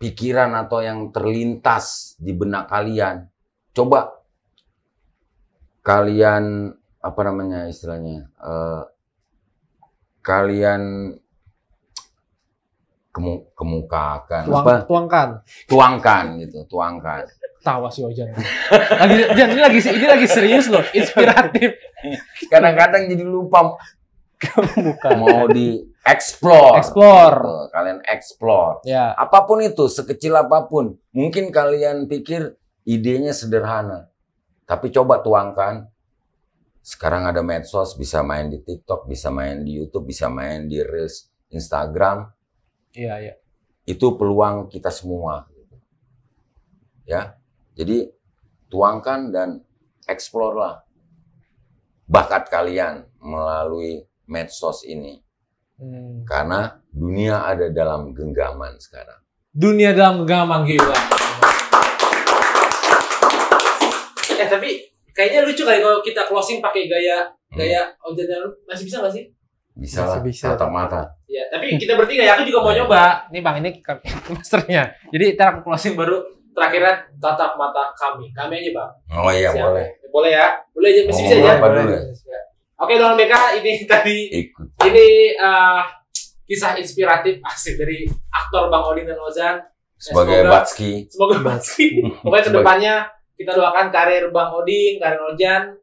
[SPEAKER 1] pikiran atau yang terlintas di benak kalian, coba kalian kalian kemukakan, tuangkan.
[SPEAKER 2] Tawa si Ojan. Ini lagi serius loh, inspiratif.
[SPEAKER 1] Kadang-kadang jadi lupa
[SPEAKER 2] kemukakan.
[SPEAKER 1] Mau explore. Gitu. Kalian explore.
[SPEAKER 2] Ya.
[SPEAKER 1] Apapun itu, sekecil apapun. Mungkin kalian pikir idenya sederhana. Tapi coba tuangkan. Sekarang ada medsos, bisa main di TikTok, bisa main di YouTube, bisa main di Reels Instagram.
[SPEAKER 2] Iya.
[SPEAKER 1] Itu peluang kita semua. Ya. Jadi tuangkan dan explore lah bakat kalian melalui medsos ini. Karena dunia ada dalam genggaman sekarang.
[SPEAKER 2] Dunia dalam genggaman, gila. tapi kayaknya lucu kali kalau kita closing pakai gaya Ojan dan masih bisa nggak sih?
[SPEAKER 1] Bisa lah,
[SPEAKER 3] Bisa.
[SPEAKER 1] tatap mata.
[SPEAKER 2] Ya, tapi kita bertiga ya, aku juga mau nyoba. Nih Bang, ini masternya. Jadi ntar aku closing baru terakhiran tatap mata kami. Kami aja Bang.
[SPEAKER 1] Oh iya,
[SPEAKER 2] Siap.
[SPEAKER 1] boleh.
[SPEAKER 2] Boleh ya? Boleh aja, masih bisa ya?
[SPEAKER 1] Apa dulu ya?
[SPEAKER 2] Oke, Dongan BK, ini tadi
[SPEAKER 1] Ikut.
[SPEAKER 2] ini kisah inspiratif asik dari aktor Bang Odin dan Ozan.
[SPEAKER 1] Sebagai Batski.
[SPEAKER 2] Semoga Batski. Pokoknya kedepannya kita doakan karir Bang Odin, karir Ojan,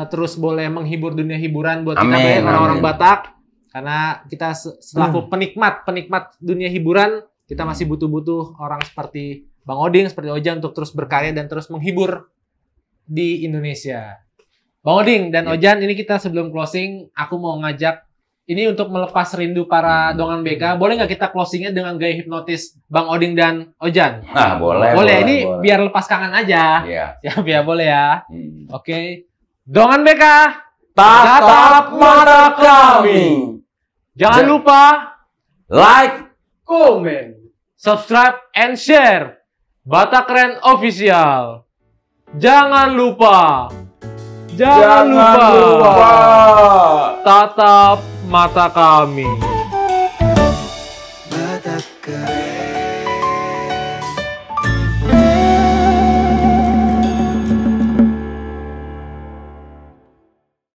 [SPEAKER 2] terus boleh menghibur dunia hiburan buat kita banyak orang-orang Batak. Karena kita selaku penikmat dunia hiburan, kita masih butuh orang seperti Bang Odin, seperti Ojan untuk terus berkarya dan terus menghibur di Indonesia. Bang Odin dan Ojan, ini kita sebelum closing, aku mau ngajak ini untuk melepas rindu para Dongan BK. Boleh nggak kita closingnya dengan gaya hipnotis Bang Odin dan Ojan?
[SPEAKER 1] Nah, boleh.
[SPEAKER 2] Boleh. Ini biar lepas kangen aja.
[SPEAKER 1] Iya.
[SPEAKER 2] Siap ya, boleh ya.
[SPEAKER 1] Hmm.
[SPEAKER 2] Oke. Dongan BK,
[SPEAKER 1] Tatap mata kami.
[SPEAKER 2] jangan lupa
[SPEAKER 1] Like,
[SPEAKER 2] komen, subscribe, and share Batak Keren Official. Jangan lupa tatap mata kami.